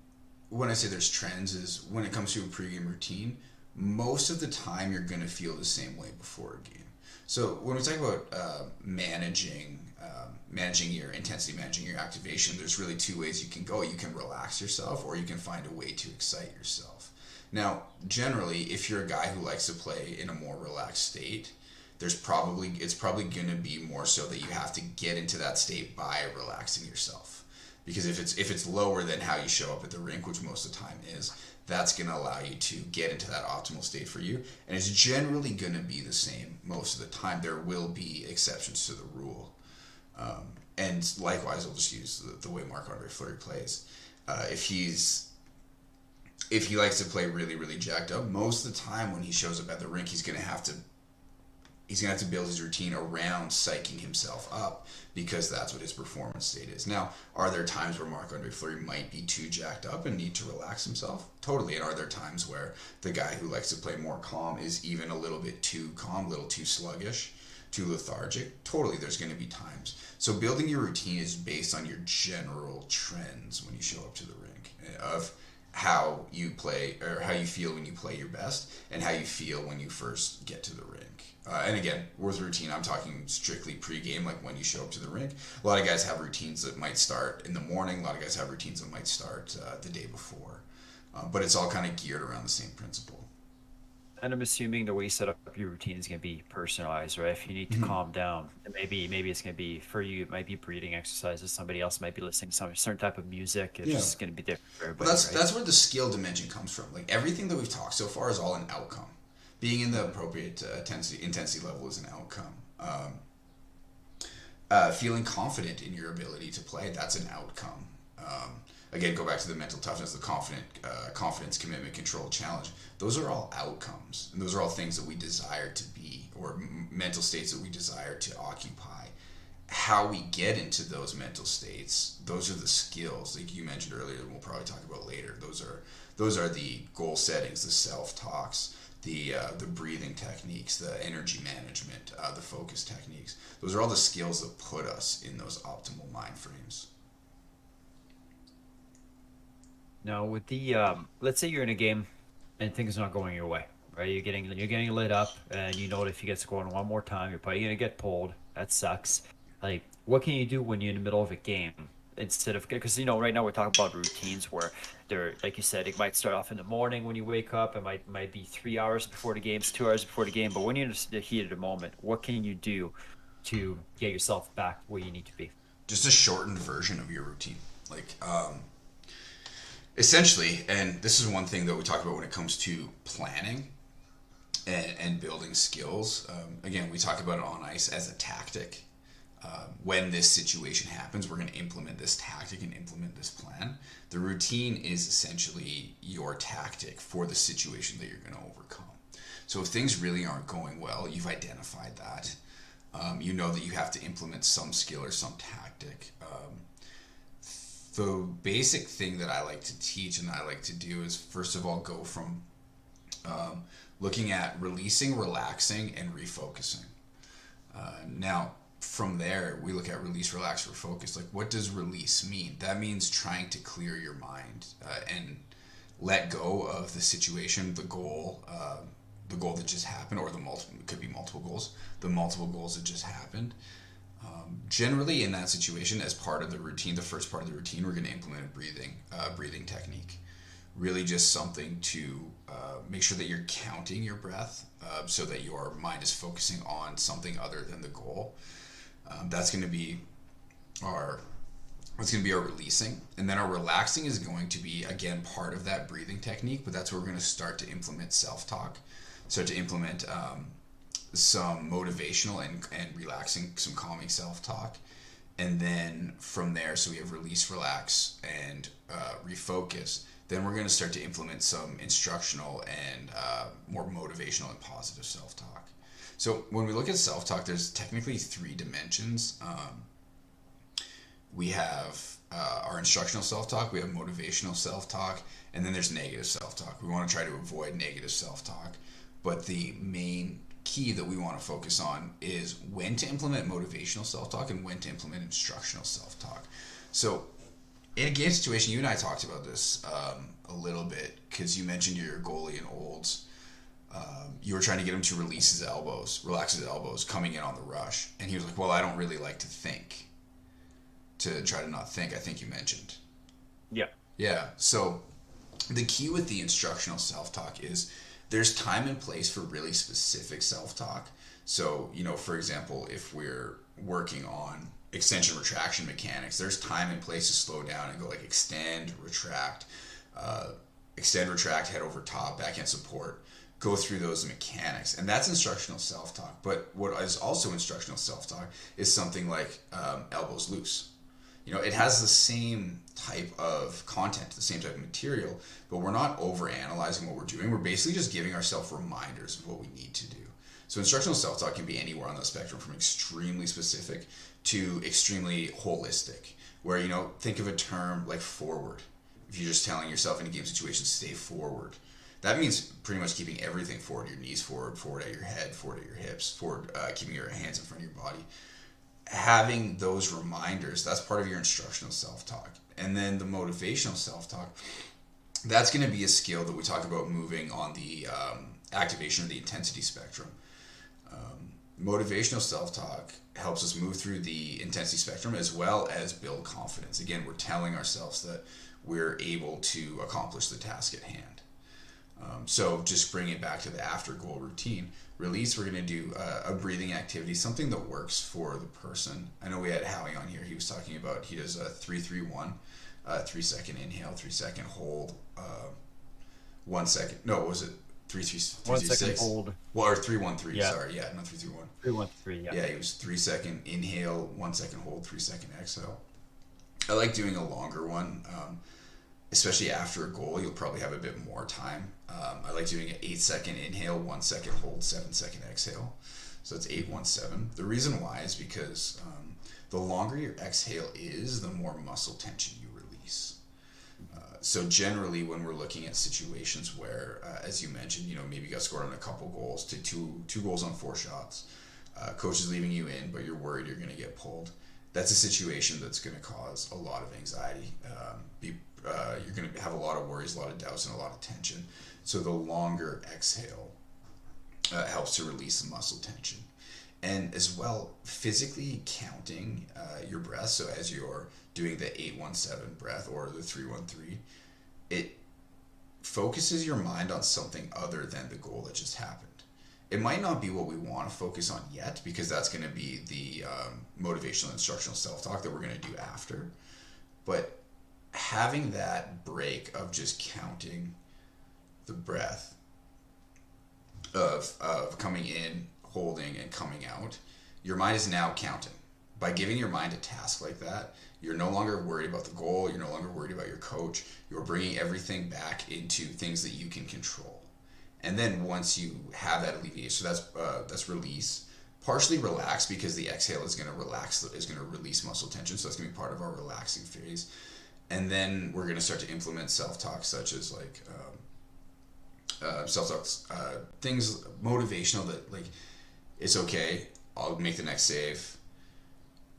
when I say there's trends is when it comes to a pregame routine, most of the time you're going to feel the same way before a game. So when we talk about managing your intensity, managing your activation, there's really two ways you can go. You can relax yourself, or you can find a way to excite yourself. Now, generally, if you're a guy who likes to play in a more relaxed state, it's probably going to be more so that you have to get into that state by relaxing yourself. Because if it's lower than how you show up at the rink, which most of the time is, that's going to allow you to get into that optimal state for you. And it's generally going to be the same most of the time. There will be exceptions to the rule. And likewise, I'll just use the way Marc-Andre Fleury plays. If he likes to play really, really jacked up, most of the time when he shows up at the rink, he's going to have to build his routine around psyching himself up, because that's what his performance state is. Now, are there times where Marc-Andre Fleury might be too jacked up and need to relax himself? Totally. And are there times where the guy who likes to play more calm is even a little bit too calm, a little too sluggish, too lethargic? Totally, there's going to be times. So building your routine is based on your general trends when you show up to the rink, of how you play, or how you feel when you play your best, and how you feel when you first get to the rink. And again, with routine, I'm talking strictly pregame, like when you show up to the rink. A lot of guys have routines that might start in the morning. A lot of guys have routines that might start the day before. But it's all kind of geared around the same principle.
And I'm assuming the way you set up your routine is going to be personalized, right? If you need to calm down, and maybe it's going to be for you. It might be breathing exercises. Somebody else might be listening to some certain type of music. It's
Yeah.
just going to be different for
Well,
everybody, right?
that's where the skill dimension comes from. Like everything that we've talked so far is all an outcome. Being in the appropriate intensity level is an outcome. Feeling confident in your ability to play, that's an outcome. Again, go back to the mental toughness, the confidence, commitment, control, challenge. Those are all outcomes, and those are all things that we desire to be, or mental states that we desire to occupy. How we get into those mental states, those are the skills, like you mentioned earlier, and we'll probably talk about later. Those are the goal settings, the self-talks, the breathing techniques, the energy management, the focus techniques. Those are all the skills that put us in those optimal mind frames.
Now, with the let's say you're in a game and things are not going your way, right? You're getting lit up, and you know that if you get scored one more time, you're probably gonna get pulled. That sucks. Like, what can you do when you're in the middle of a game instead of, because right now we're talking about routines where they're, like you said, it might start off in the morning when you wake up. It might be 3 hours before the game, 2 hours before the game. But when you're in the heat of the moment, what can you do to get yourself back where you need to be?
Just a shortened version of your routine. Like, essentially, and this is one thing that we talk about when it comes to planning and building skills. Again, we talk about it on ice as a tactic. When this situation happens, we're going to implement this tactic and implement this plan. The routine is essentially your tactic for the situation that you're going to overcome. So if things really aren't going well, you've identified that. You know that you have to implement some skill or some tactic. The basic thing that I like to teach and I like to do is, first of all, go from looking at releasing, relaxing, and refocusing. Now, from there, we look at release, relax, refocus. Like, what does release mean? That means trying to clear your mind and let go of the situation, the goal that just happened, or it could be multiple goals, the multiple goals that just happened. Generally, in that situation, as part of the routine, the first part of the routine, we're going to implement a breathing technique. Really just something to make sure that you're counting your breath so that your mind is focusing on something other than the goal. That's going to be our releasing. And then our relaxing is going to be, again, part of that breathing technique, but that's where we're going to start to implement self-talk. Start to implement some motivational and relaxing, some calming self-talk. And then from there, so we have release, relax, and refocus. Then we're going to start to implement some instructional and more motivational and positive self-talk. So when we look at self-talk, there's technically 3 dimensions. We have our instructional self-talk, we have motivational self-talk, and then there's negative self-talk. We want to try to avoid negative self-talk. But the main key that we want to focus on is when to implement motivational self-talk and when to implement instructional self-talk. So in a game situation, you and I talked about this a little bit, because you mentioned your goalie in Olds. You were trying to get him to relax his elbows coming in on the rush. And he was like, well, I don't really like to think. To try to not think, I think you mentioned.
Yeah.
Yeah. So the key with the instructional self-talk is there's time and place for really specific self-talk. So, for example, if we're working on extension retraction mechanics, there's time and place to slow down and go like extend, retract, head over top, backhand support. Go through those mechanics, and that's instructional self-talk. But what is also instructional self-talk is something like elbows loose. It has the same type of content, the same type of material, but we're not over-analyzing what we're doing. We're basically just giving ourselves reminders of what we need to do. So instructional self-talk can be anywhere on the spectrum, from extremely specific to extremely holistic, where, think of a term like forward. If you're just telling yourself in a game situation, stay forward. That means pretty much keeping everything forward, your knees forward, forward at your head, forward at your hips, forward, keeping your hands in front of your body. Having those reminders, that's part of your instructional self-talk. And then the motivational self-talk, that's going to be a skill that we talk about moving on the activation of the intensity spectrum. Motivational self-talk helps us move through the intensity spectrum as well as build confidence. Again, we're telling ourselves that we're able to accomplish the task at hand. So just bring it back to the after goal routine. Release, we're going to do a breathing activity, something that works for the person. I know we had Howie on here. He was talking about, he does a 3-3-1, 3 second inhale, 3 second hold, 1 second. No, was it 3-3-6?
1 second hold.
Well, or 3-1-3.
Yeah.
Sorry, yeah, not 3-3-1.
3-1-3. Yeah.
Yeah, it was 3 second inhale, 1 second hold, 3 second exhale. I like doing a longer one, especially after a goal. You'll probably have a bit more time. I like doing an 8 second inhale, 1 second hold, 7 second exhale. So it's 8-1-7. The reason why is because the longer your exhale is, the more muscle tension you release. So generally, when we're looking at situations where, as you mentioned, maybe you got scored on a couple goals to two goals on 4 shots, coach is leaving you in, but you're worried you're going to get pulled. That's a situation that's going to cause a lot of anxiety. You're going to have a lot of worries, a lot of doubts, and a lot of tension. So the longer exhale helps to release the muscle tension. And as well, physically counting your breath, so as you're doing the 8-1-7 breath or the 3-1-3, it focuses your mind on something other than the goal that just happened. It might not be what we want to focus on yet, because that's going to be the motivational instructional self-talk that we're going to do after. But having that break of just counting the breath of coming in, holding, and coming out, your mind is now counting. By giving your mind a task like that, you're no longer worried about the goal, you're no longer worried about your coach, you're bringing everything back into things that you can control. And then once you have that alleviation, so that's release. Partially relax, because the exhale is going to release muscle tension, so that's going to be part of our relaxing phase. And then we're going to start to implement self-talk, such as like self-talk, things motivational that like, it's okay, I'll make the next save.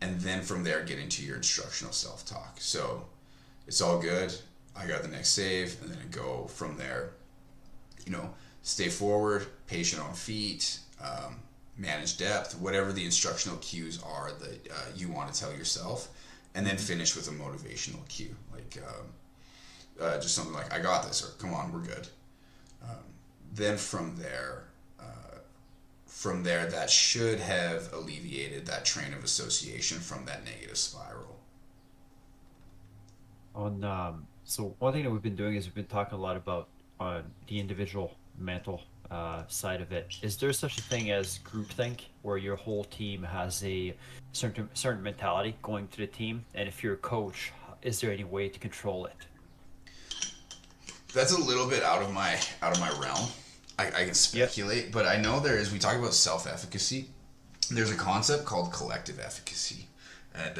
And then from there, get into your instructional self-talk. So it's all good, I got the next save, and then go from there. Stay forward, patient on feet, manage depth, whatever the instructional cues are that you want to tell yourself, and then finish with a motivational cue, like just something like, I got this, or come on, we're good. Then from there, that should have alleviated that train of association from that negative spiral.
So one thing that we've been doing is we've been talking a lot about the individual mental side of it. Is there such a thing as groupthink, where your whole team has a certain mentality going to the team, and if you're a coach, is there any way to control it?
That's a little bit out of my realm. I can speculate, but I know there is. We talk about self-efficacy. There's a concept called collective efficacy, and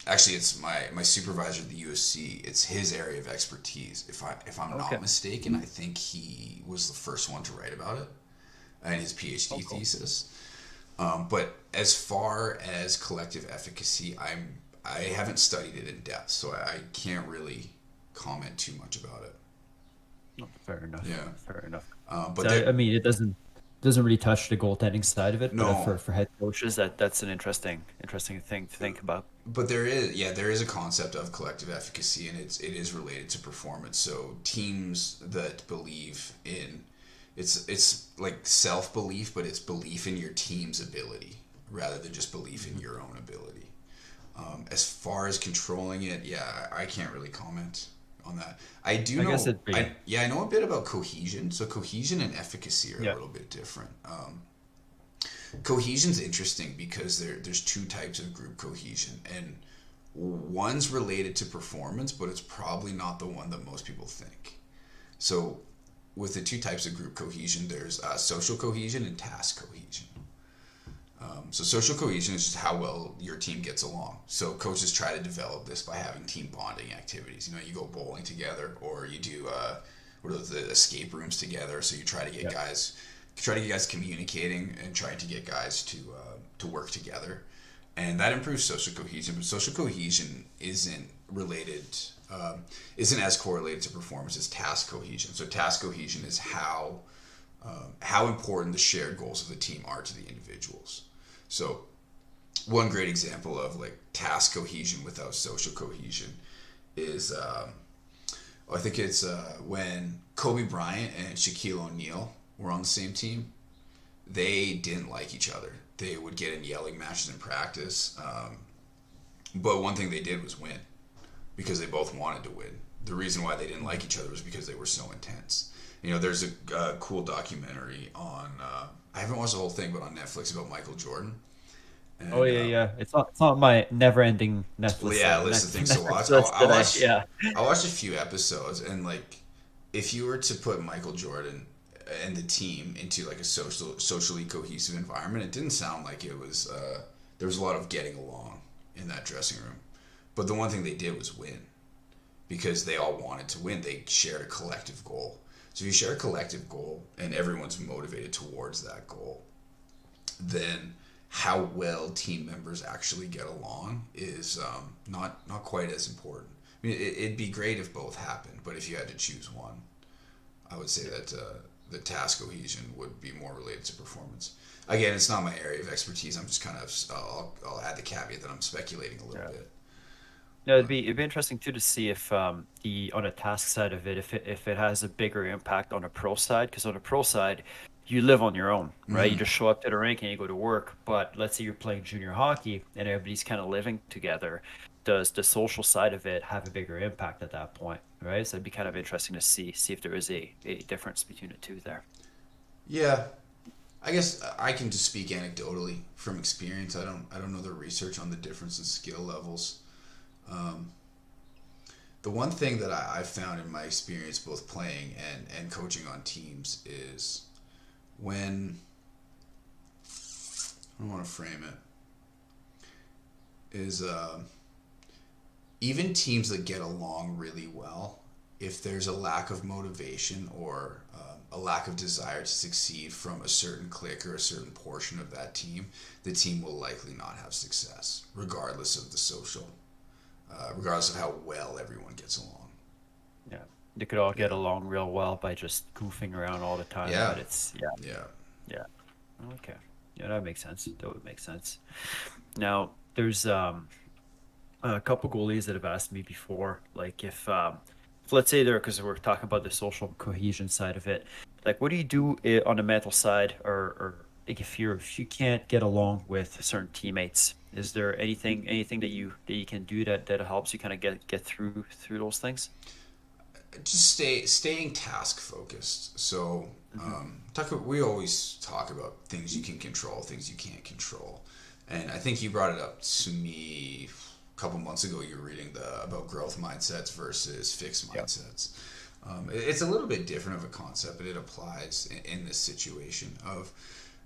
actually, it's my supervisor at the USC. It's his area of expertise. If I'm not mistaken, I think he was the first one to write about it in his PhD thesis. But as far as collective efficacy, I haven't studied it in depth, so I can't really comment too much about it.
Fair enough.
Yeah,
fair enough.
But
I mean, it doesn't really touch the goaltending side of it.
No.
But for head coaches, that's an interesting thing to think about.
But there is a concept of collective efficacy, and it is related to performance. So teams that believe in it's like self-belief, but it's belief in your team's ability rather than just belief in your own ability. As far as controlling it, I can't really comment on that. I know a bit about cohesion. So cohesion and efficacy are a little bit different. Cohesion's interesting because there's 2 types of group cohesion, and one's related to performance, but it's probably not the one that most people think. So with the 2 types of group cohesion, there's social cohesion and task cohesion. So social cohesion is just how well your team gets along. So coaches try to develop this by having team bonding activities. You go bowling together, or you do the escape rooms together. So you try to get guys communicating and trying to get guys to work together, and that improves social cohesion. But social cohesion isn't as correlated to performance as task cohesion. So task cohesion is how important the shared goals of the team are to the individuals. So one great example of like task cohesion without social cohesion is I think it's when Kobe Bryant and Shaquille O'Neal were on the same team. They didn't like each other. They would get in yelling matches in practice. But one thing they did was win because they both wanted to win. The reason why they didn't like each other was because they were so intense. There's a cool documentary on, I haven't watched the whole thing, but on Netflix about Michael Jordan.
Oh
And
yeah, yeah. It's not my never-ending Netflix
yeah, list of things to watch.
Netflix list today. Yeah.
I watched a few episodes, and like, if you were to put Michael Jordan and the team into like a socially cohesive environment, it didn't sound like it was. There was a lot of getting along in that dressing room, but the one thing they did was win, because they all wanted to win. They shared a collective goal. So if you share a collective goal and everyone's motivated towards that goal, then how well team members actually get along is not quite as important. I mean, it'd be great if both happened, but if you had to choose one, I would say that the task cohesion would be more related to performance. Again, it's not my area of expertise. I'm just kind of I'll add the caveat that I'm speculating a little bit.
No, it'd be interesting too to see if the on a task side of it, if it has a bigger impact on a pro side, because on a pro side, you live on your own, right? You just show up to the rink and you go to work. But let's say you're playing junior hockey and everybody's kind of living together. Does the social side of it have a bigger impact at that point, right? So it'd be kind of interesting to see if there is a difference between the two there.
Yeah, I guess I can just speak anecdotally from experience. I don't know the research on the difference in skill levels. Um, the one thing that I've found in my experience both playing and coaching on teams is when, I don't want to frame it, is even teams that get along really well, if there's a lack of motivation or a lack of desire to succeed from a certain clique or a certain portion of that team, the team will likely not have success, regardless of the social, regardless of how well everyone gets along.
Yeah, they could all get along real well by just goofing around all the time.
Yeah.
But it's yeah,
Yeah.
yeah. Okay, yeah, that makes sense. That would make sense. Now, there's a couple goalies that have asked me before, like if let's say there, because we're talking about the social cohesion side of it, like what do you do on the mental side, or like if you can't get along with certain teammates, is there anything that you can do that helps you kind of get through those things?
Just staying task focused. So we always talk about things you can control, things you can't control, and I think you brought it up to me a couple months ago. You were reading about growth mindsets versus fixed
Yep.
mindsets. It's a little bit different of a concept, but it applies in this situation of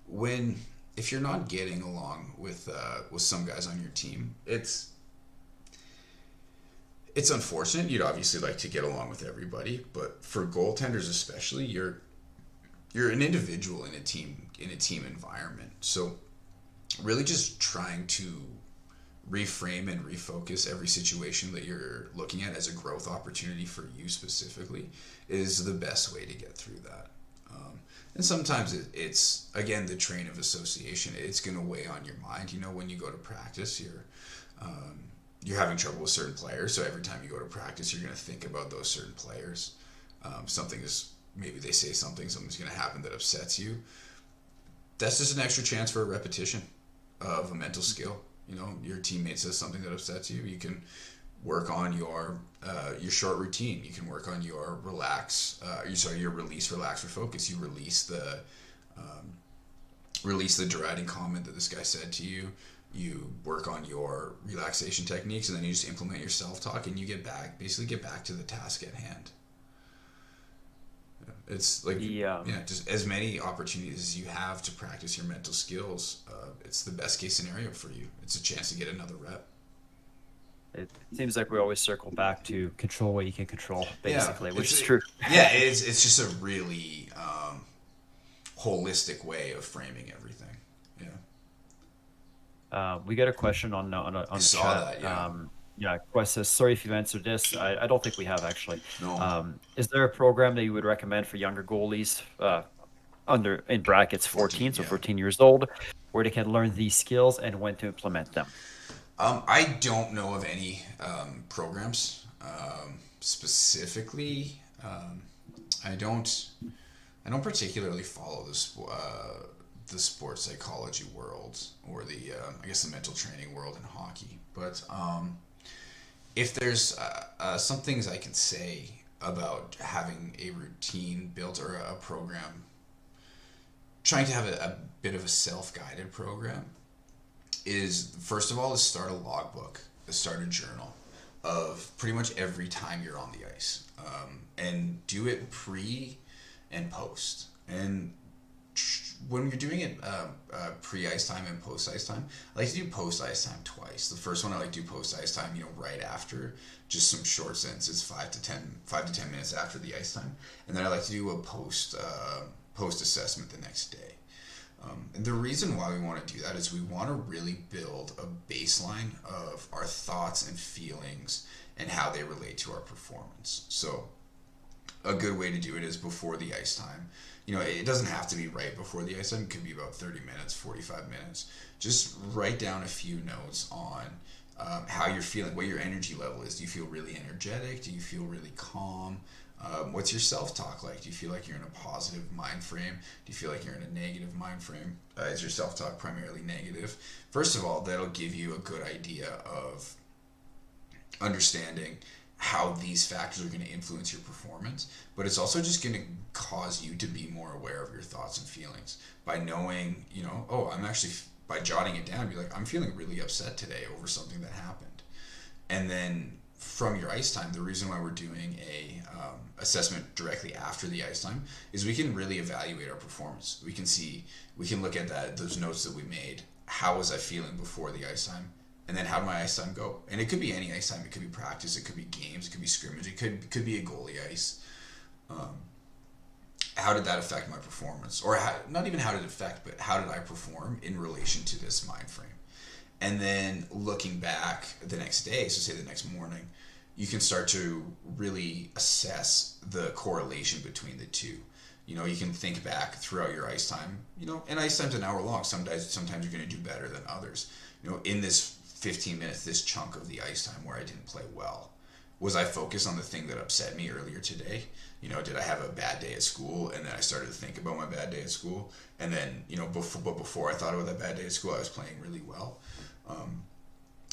when, if you're not getting along with some guys on your team, it's unfortunate. You'd obviously like to get along with everybody, but for goaltenders especially, you're an individual in a team environment. So really just trying to reframe and refocus every situation that you're looking at as a growth opportunity for you specifically is the best way to get through that. And sometimes it's again the train of association. It's going to weigh on your mind. When you go to practice, you're having trouble with certain players. So every time you go to practice, you're going to think about those certain players. Maybe they say something's going to happen that upsets you. That's just an extra chance for a repetition of a mental skill. Your teammate says something that upsets you. You can work on your short routine. You can work on your your release, relax, or focus. You release the deriding comment that this guy said to you. You work on your relaxation techniques, and then you just implement your self-talk, and you get back to the task at hand. It's like just as many opportunities as you have to practice your mental skills. It's the best case scenario for you. It's a chance to get another rep.
It seems like we always circle back to control what you can control, basically, which is true.
Yeah, it's just a really holistic way of framing everything. Yeah.
We got a question on the
saw
chat.
that, yeah.
Yeah, Quest says, sorry if you've answered this. I don't think we have, actually.
No.
Is there a program that you would recommend for younger goalies, under, in brackets, 14, so
yeah.
14 years old, where they can learn these skills and when to implement them?
I don't know of any programs. specifically, I don't particularly follow the sports psychology world or the I guess the mental training world in hockey. But if there's some things I can say about having a routine built or a program, trying to have a bit of a self-guided program, is first of all is start a logbook, start a journal of pretty much every time you're on the ice, and do it pre and post. And when you're doing it pre-ice time and post-ice time, I like to do post-ice time twice. The first one I like to do post-ice time, right after, just some short sentences, 5 to 10 minutes after the ice time. And then I like to do a post-assessment the next day. And the reason why we want to do that is we want to really build a baseline of our thoughts and feelings and how they relate to our performance. So a good way to do it is before the ice time. It doesn't have to be right before the ice time. It could be about 30 minutes, 45 minutes. Just write down a few notes on how you're feeling, what your energy level is. Do you feel really energetic? Do you feel really calm? What's your self-talk like? Do you feel like you're in a positive mind frame? Do you feel like you're in a negative mind frame? Is your self-talk primarily negative? First of all, that'll give you a good idea of understanding how these factors are going to influence your performance, but it's also just going to cause you to be more aware of your thoughts and feelings by knowing, by jotting it down, be like, I'm feeling really upset today over something that happened. And then from your ice time, the reason why we're doing a assessment directly after the ice time is we can really evaluate our performance. We can look at those notes that we made. How was I feeling before the ice time? And then how did my ice time go? And it could be any ice time. It could be practice. It could be games. It could be scrimmage. It could be a goalie ice. How did that affect my performance? Or not even how did it affect, but how did I perform in relation to this mind frame? And then looking back the next day, so say the next morning, you can start to really assess the correlation between the two. You can think back throughout your ice time, and ice time's an hour long. Sometimes you're going to do better than others. In this 15 minutes, this chunk of the ice time where I didn't play well, was I focused on the thing that upset me earlier today? Did I have a bad day at school? And then I started to think about my bad day at school. And then, before I thought about that bad day at school, I was playing really well.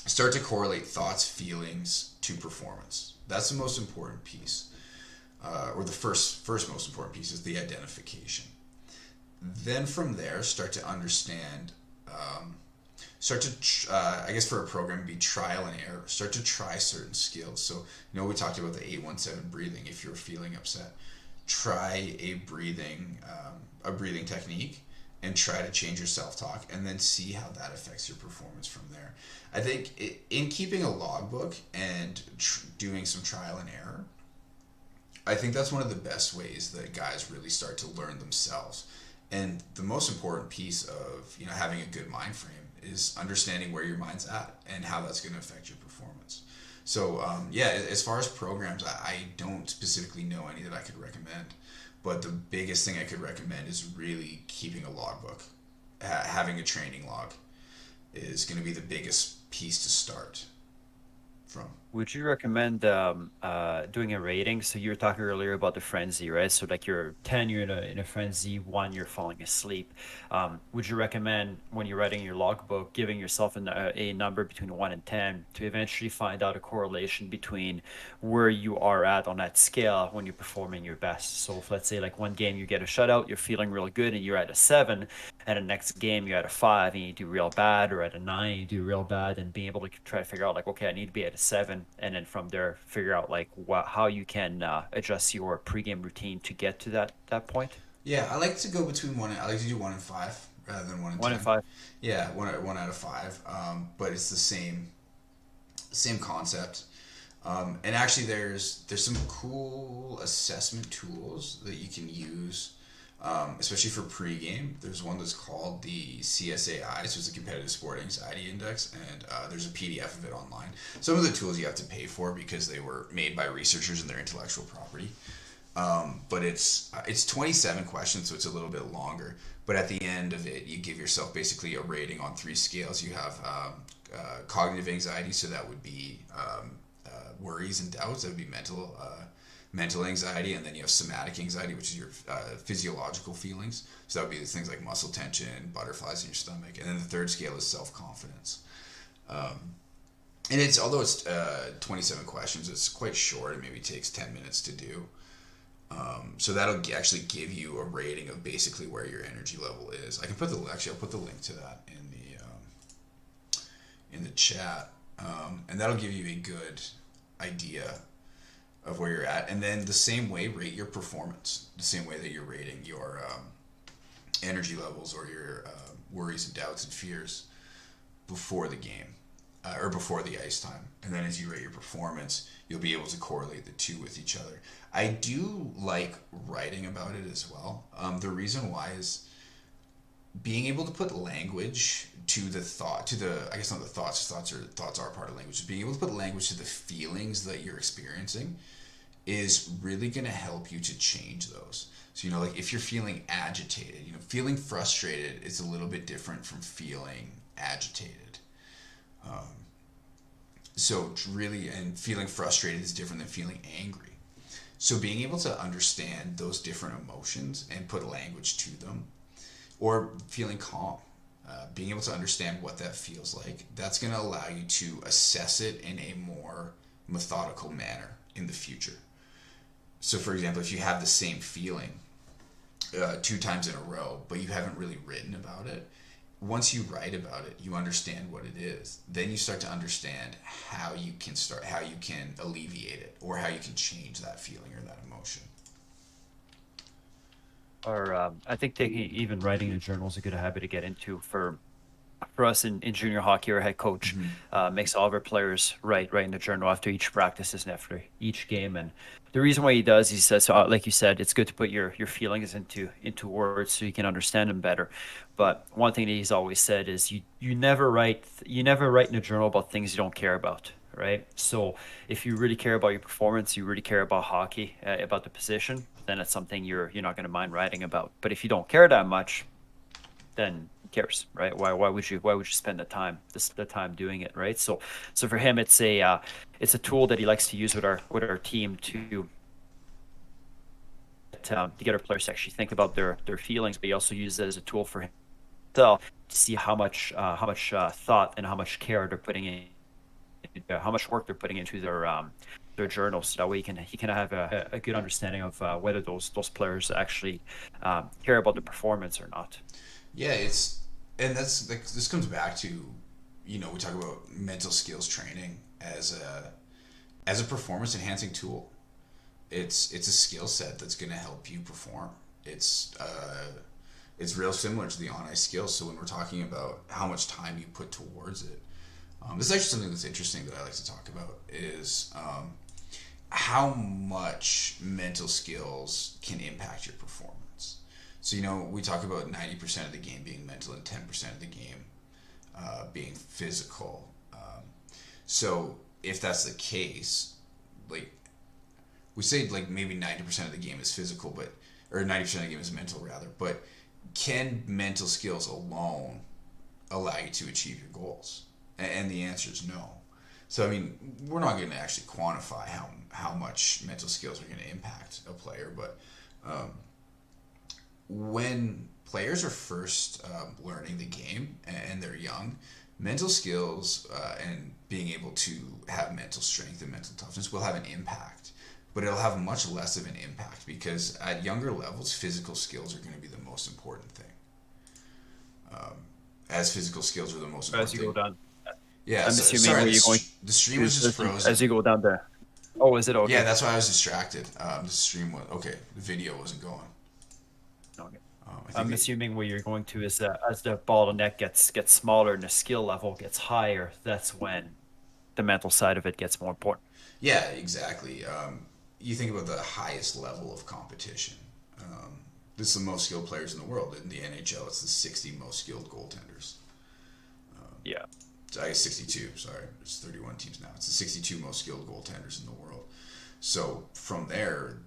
Start to correlate thoughts, feelings to performance. That's the most important piece. Or the first most important piece is the identification. Then from there, start to understand, I guess for a program, be trial and error. Start to try certain skills. So, we talked about the 8-1-7 breathing. If you're feeling upset, try a breathing technique and try to change your self-talk, and then see how that affects your performance from there. I think in keeping a logbook and doing some trial and error, I think that's one of the best ways that guys really start to learn themselves. And the most important piece of having a good mind frame is understanding where your mind's at and how that's going to affect your performance. So as far as programs, I don't specifically know any that I could recommend, but the biggest thing I could recommend is really keeping a logbook. Having a training log is going to be the biggest piece to start from.
Would you recommend doing a rating? So you were talking earlier about the frenzy, right? So like you're 10, you're in a frenzy, 1, you're falling asleep. Would you recommend when you're writing your logbook, giving yourself a number between 1 and 10 to eventually find out a correlation between where you are at on that scale when you're performing your best? So if, let's say like one game you get a shutout, you're feeling really good and you're at a 7, and the next game you're at a 5 and you do real bad, or at a 9 you do real bad, and being able to try to figure out like, okay, I need to be at a 7. And then from there, figure out like how you can adjust your pregame routine to get to that point.
Yeah, I like to go between I like to do 1 and 5 rather than 1 and 10.
1 and 5.
Yeah, one out of 5. But it's the same concept. And actually, there's some cool assessment tools that you can use, especially for pregame. There's one that's called the CSAI, so it's a Competitive Sport Anxiety Index, and there's a PDF of it online. Some of the tools you have to pay for because they were made by researchers and their intellectual property. But it's 27 questions, so it's a little bit longer. But at the end of it, you give yourself basically a rating on 3 scales. You have cognitive anxiety, so that would be worries and doubts. That would be mental anxiety, and then you have somatic anxiety, which is your physiological feelings. So that would be things like muscle tension, butterflies in your stomach, and then the third scale is self-confidence. And although it's 27 questions, it's quite short. It maybe takes 10 minutes to do. So that'll actually give you a rating of basically where your energy level is. I'll put the link to that in the chat, and that'll give you a good idea of where you're at. And then the same way, rate your performance, the same way that you're rating your energy levels or your worries and doubts and fears before the game or before the ice time. And then as you rate your performance, you'll be able to correlate the two with each other. I do like writing about it as well. The reason why is being able to put language to the thought, I guess not the thoughts are part of language. Being able to put language to the feelings that you're experiencing is really going to help you to change those. So, like if you're feeling agitated, feeling frustrated is a little bit different from feeling agitated. So really, and feeling frustrated is different than feeling angry. So being able to understand those different emotions and put language to them, or feeling calm, being able to understand what that feels like, that's going to allow you to assess it in a more methodical manner in the future. So for example, if you have the same feeling 2 times in a row, but you haven't really written about it, once you write about it, you understand what it is. Then you start to understand how you can alleviate it, or how you can change that feeling or that emotion.
Or I think even writing a journal is a good habit to get into for us in junior hockey. Our head coach makes all of our players write in the journal after each practice and after each game. And the reason why he says, like you said, it's good to put your feelings into words so you can understand them better. But one thing that he's always said is you never write in a journal about things you don't care about. Right. So if you really care about your performance, you really care about hockey, about the position, then it's something you're not going to mind writing about. But if you don't care that much, then who cares, right? Why would you spend the time doing it, right? So for him, it's a tool that he likes to use with our team to get our players to actually think about their feelings, but he also uses it as a tool for him to see how much thought and how much care they're putting in, how much work they're putting into their journals. So that way he can have a good understanding of whether those players actually care about the performance or not.
Yeah, this comes back to, we talk about mental skills training as a performance enhancing tool. It's a skill set that's going to help you perform. It's real similar to the on-ice skills. So when we're talking about how much time you put towards it, this is actually something that's interesting that I like to talk about is how much mental skills can impact your performance. So, we talk about 90% of the game being mental and 10% of the game being physical. So if that's the case, like we say, like maybe 90% of the game is physical, or 90% of the game is mental rather, but can mental skills alone allow you to achieve your goals? And the answer is no. So, we're not going to actually quantify how much mental skills are going to impact a player, but when players are first learning the game and they're young, mental skills and being able to have mental strength and mental toughness will have an impact, but it'll have much less of an impact because at younger levels, physical skills are going to be the most important thing. As physical skills are the most important thing.
As you go down.
Yeah,
I'm assuming where you're going.
The stream was just frozen.
As you go down there. Oh, is it okay?
Yeah, that's why I was distracted. The stream was okay. The video wasn't going.
Okay. I'm assuming where you're going to is as the ball to net gets smaller and the skill level gets higher, that's when the mental side of it gets more important.
Yeah, exactly. You think about the highest level of competition. This is the most skilled players in the world. In the NHL, it's the 60 most skilled goaltenders.
Yeah.
I guess 62, sorry. It's 31 teams now. It's the 62 most skilled goaltenders in the world. So from there,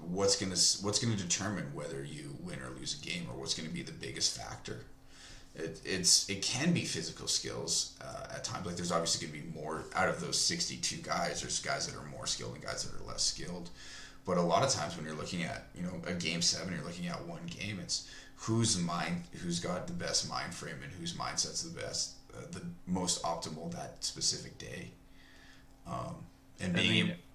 what's gonna determine whether you win or lose a game, or what's gonna be the biggest factor? It can be physical skills at times. Like there's obviously going to be more out of those 62 guys. There's guys that are more skilled and guys that are less skilled. But a lot of times when you're looking at, a game 7, you're looking at one game. It's who's got the best mind frame and whose mindset's the best, the most optimal that specific day.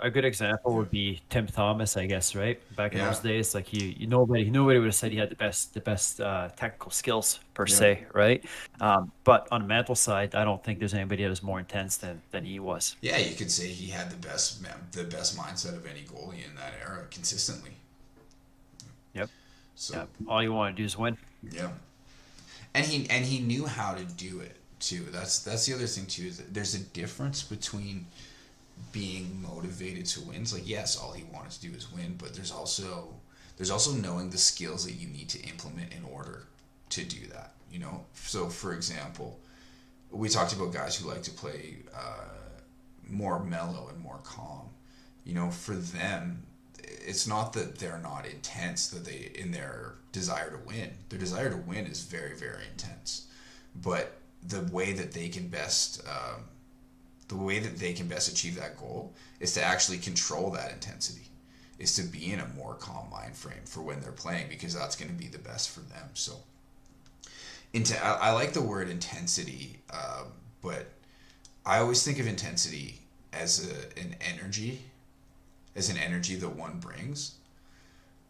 A good example would be Tim Thomas, I guess, right? Back in those days, like nobody would have said he had the best technical skills per se, right? But on the mental side, I don't think there's anybody that was more intense than he was.
Yeah, you could say he had the best mindset of any goalie in that era consistently.
Yep.
So
all you want to do is win.
Yeah, and he knew how to do it too. That's the other thing too, is that there's a difference between being motivated to win. It's like, yes, all he wanted to do is win, but there's also knowing the skills that you need to implement in order to do that. So for example, we talked about guys who like to play more mellow and more calm. For them, it's not that they're not intense, that they, in their desire to win, their desire to win is very, very intense, but the way that they can best achieve that goal is to actually control that intensity, is to be in a more calm mind frame for when they're playing, because that's going to be the best for them. So I like the word intensity, but I always think of intensity as an energy that one brings.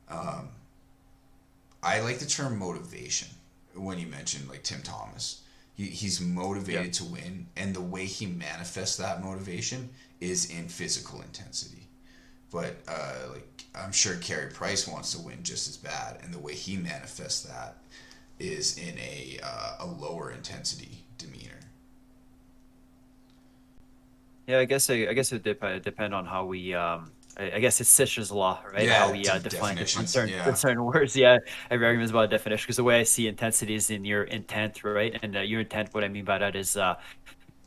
I like the term motivation when you mentioned like Tim Thomas. He's motivated to win, and the way he manifests that motivation is in physical intensity. But I'm sure Carey Price wants to win just as bad, and the way he manifests that is in a lower intensity demeanor.
Yeah, I guess it would depend on how we. I guess it's Sitch's law, right?
Yeah,
how we define certain words. Yeah, every argument is about a definition, because the way I see intensity is in your intent, right? And your intent, what I mean by that is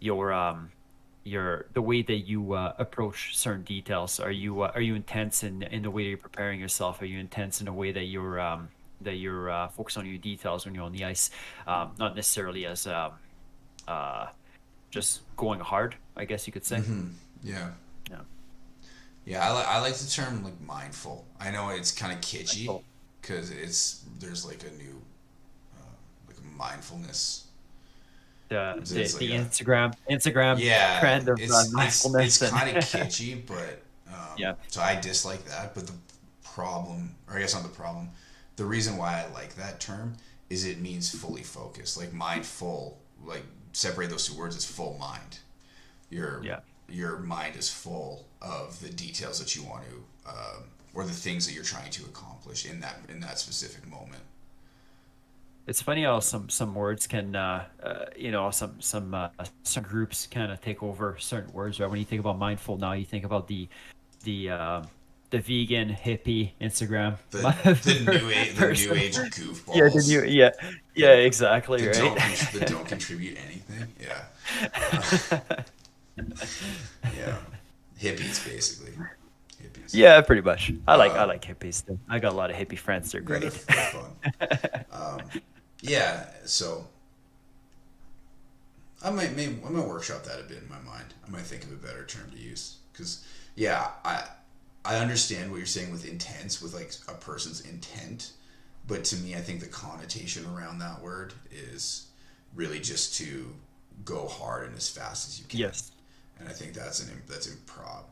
your the way that you approach certain details. Are you intense in the way that you're preparing yourself? Are you intense in the way that you're focused on your details when you're on the ice? Not necessarily as just going hard, I guess you could say.
Mm-hmm. Yeah. Yeah, I like the term like mindful. I know it's kind of kitschy because there's like a new like mindfulness.
The Instagram trend of mindfulness.
It's kind of kitschy, but so I dislike that. But the problem, or I guess not the problem, the reason why I like that term is it means fully focused. Like mindful, like separate those two words, is full mind. Your mind is full of the details that you want to, or the things that you're trying to accomplish in that specific moment.
It's funny how some words can, some groups kind of take over certain words. Right? When you think about mindful, now you think about the vegan hippie Instagram,
the new age goofballs.
Exactly, right.
That don't contribute anything. Yeah. Yeah, hippies basically. Hippies.
Yeah, pretty much. I like hippies too. I got a lot of hippie friends. They're great.
They're fun. So I might workshop that a bit in my mind. I might think of a better term to use, because I understand what you're saying with intense, with like a person's intent, but to me, I think the connotation around that word is really just to go hard and as fast as you can.
Yes.
And I think that's improv.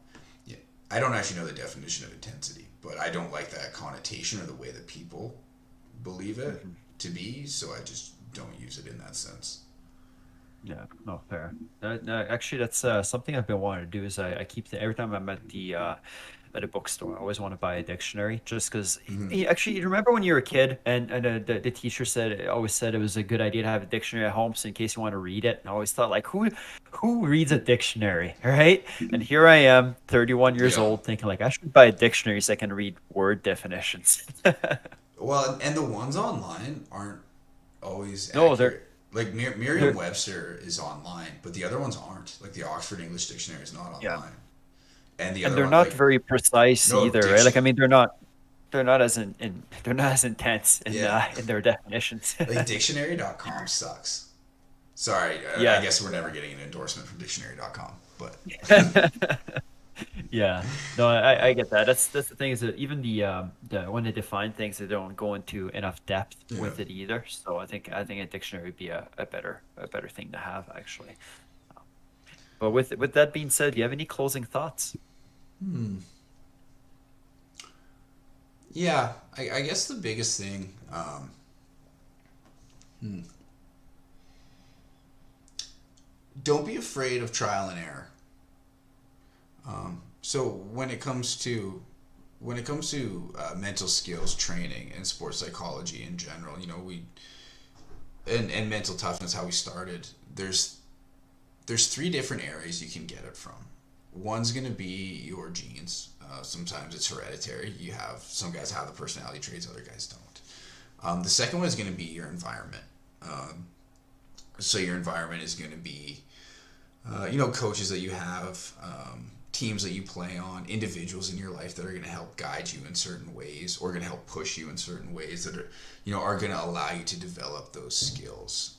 Yeah, I don't actually know the definition of intensity, but I don't like that connotation or the way that people believe it to be, so I just don't use it in that sense.
Yeah, no, fair. No, actually, that's something I've been wanting to do. Is I keep every time I'm at a bookstore, I always want to buy a dictionary, just because. Actually, you remember when you were a kid, and the teacher always said it was a good idea to have a dictionary at home, so in case you want to read it. And I always thought, like, who reads a dictionary, right? And here I am, 31 years old, thinking like I should buy a dictionary so I can read word definitions.
Well, and the ones online aren't always accurate.
They're
like Merriam-Webster is online, but the other ones aren't. Like the Oxford English Dictionary is not online. And
they're not very precise either, right? Like, I mean, they're not. they're not as they're not as intense
Yeah.
in their definitions.
Like dictionary.com sucks. Sorry, I
Yeah.
guess we're never getting an endorsement from dictionary.com, but
Yeah. No, I
uh,
get that. That's the thing is that even the when they define things, they don't go into enough depth
yeah.
with it either. So I think a dictionary would be a better thing to have actually. But with that being said, do you have any closing thoughts?
Hmm. Yeah, I guess the biggest thing, hmm, don't be afraid of trial and error. So when it comes to mental skills training and sports psychology in general, we and mental toughness, how we started. There's three different areas you can get it from. One's gonna be your genes. Sometimes it's hereditary. You have some guys have the personality traits, other guys don't. The second one is gonna be your environment. Um, so your environment is gonna be coaches that you have, teams that you play on, individuals in your life that are going to help guide you in certain ways or going to help push you in certain ways that are going to allow you to develop those skills.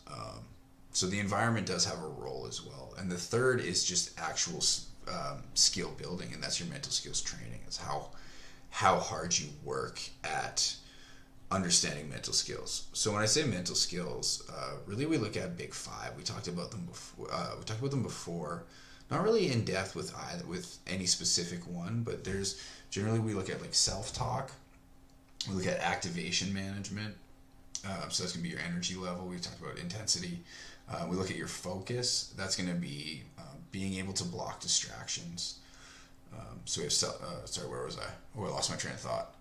So the environment does have a role as well. And the third is just actual skill building, and that's your mental skills training. It's how hard you work at understanding mental skills. So when I say mental skills, really we look at big five. We talked about them before. Not really in depth with any specific one, but there's generally we look at like self-talk. We look at activation management. So that's gonna be your energy level. We've talked about intensity. We look at your focus. That's gonna be being able to block distractions. So we have sorry, where was I? Oh, I lost my train of thought.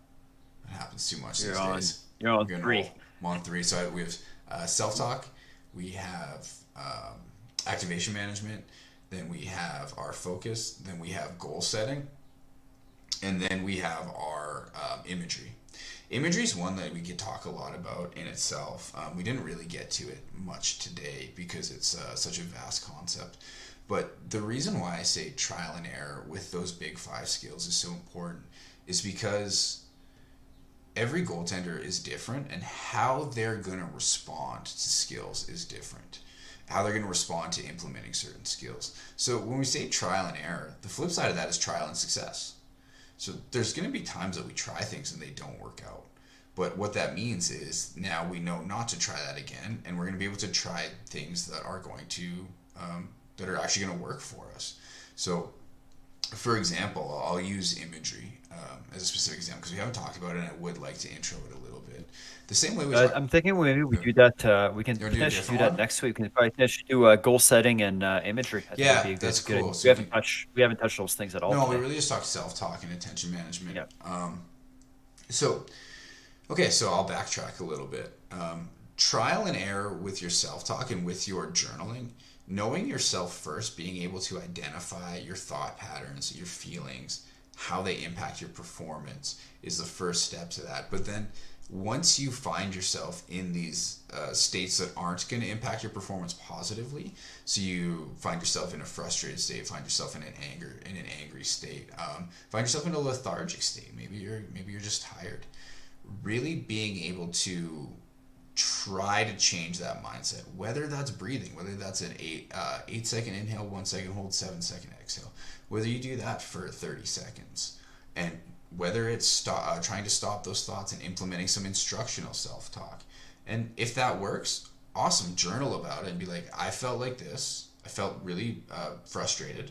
It happens too much
You're
these
on
days.
you're on
We're gonna
three.
roll. I'm on three. So we have self-talk. We have activation management. Then we have our focus. Then we have goal setting. And then we have our imagery. Imagery is one that we could talk a lot about in itself. We didn't really get to it much today because it's such a vast concept. But the reason why I say trial and error with those big five skills is so important is because every goaltender is different, and how they're going to respond to skills is different. How they're going to respond to implementing certain skills. So when we say trial and error, the flip side of that is trial and success. So there's going to be times that we try things and they don't work out. But what that means is now we know not to try that again, and we're going to be able to try things that are going to that are actually going to work for us. So, for example, I'll use imagery as a specific example because we haven't talked about it, and I would like to intro it a little bit. The same way we talk.
I'm thinking maybe we do that. We can
You want to do a
potentially
different
do that
one?
next week. We can probably potentially do goal setting and imagery. I think that'd
Yeah,
be a
that's
good.
cool.
We
So we
haven't
can.
touched those things at all
No, we
today.
really just talked self-talk and attention management.
Yeah.
So okay, so I'll backtrack a little bit. Trial and error with your self-talk and with your journaling, knowing yourself first, being able to identify your thought patterns, your feelings, how they impact your performance is the first step to that. But then once you find yourself in these states that aren't going to impact your performance positively, so you find yourself in a frustrated state, find yourself in an angry state, find yourself in a lethargic state. Maybe you're just tired. Really being able to try to change that mindset, whether that's breathing, whether that's an 8 second inhale, 1 second hold, 7 second exhale, whether you do that for 30 seconds, and whether it's trying to stop those thoughts and implementing some instructional self-talk. And if that works, awesome, journal about it and be like, I felt like this, I felt really frustrated,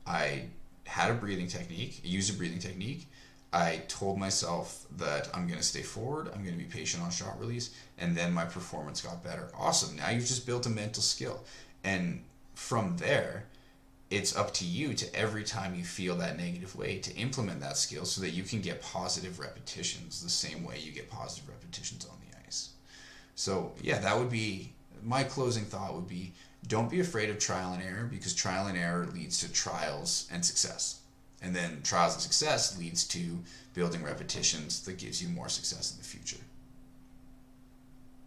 I had a breathing technique, used a breathing technique, I told myself that I'm going to stay forward, I'm going to be patient on shot release, and then my performance got better. Awesome. Now you've just built a mental skill. And from there, it's up to you to every time you feel that negative way to implement that skill so that you can get positive repetitions the same way you get positive repetitions on the ice. So, yeah, that would be my closing thought would be don't be afraid of trial and error because trial and error leads to trials and success. And then trials and success leads to building repetitions that gives you more success in the future.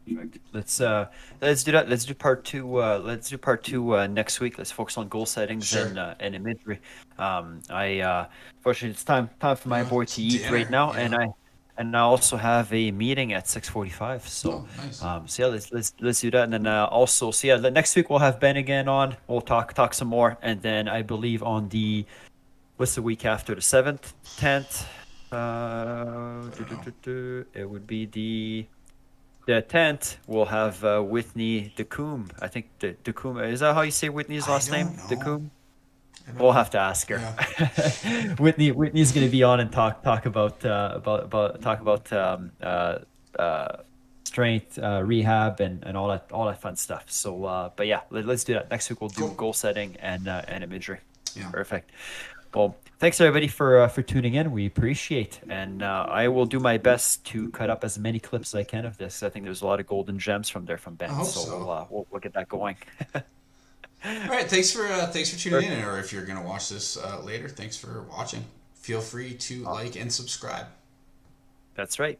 Perfect. Let's do that. Let's do part two. Let's do part two next week. Let's focus on goal settings
Sure.
and imagery. I Fortunately it's time for my
Yeah,
boy
it's
to eat right
dinner.
now, and
Yeah.
and I also have a meeting at 6:45. So,
Oh, nice.
so yeah, let's do that, and then also, so yeah, the next week we'll have Ben again on. We'll talk some more, and then I believe on the what's the week after, the 7th, 10th.
I don't know.
It would be the 10th. We'll have Whitney DeCoombe. I think the DeCoombe, is that how you say Whitney's
I
last name?
don't know.
DeCoombe.
I don't
We'll
know.
have to ask her.
Yeah.
Whitney's going to be on and talk about strength rehab and all that fun stuff. So, but yeah, let's do that next week. We'll do
Cool.
goal setting and imagery.
Yeah.
Perfect. Well, thanks everybody for tuning in. We appreciate, and I will do my best to cut up as many clips as I can of this. I think there's a lot of golden gems from
I
Ben,
hope
so
so.
we'll get that going.
All right. Thanks for tuning in, or if you're gonna watch this later, thanks for watching. Feel free to like and subscribe.
That's right.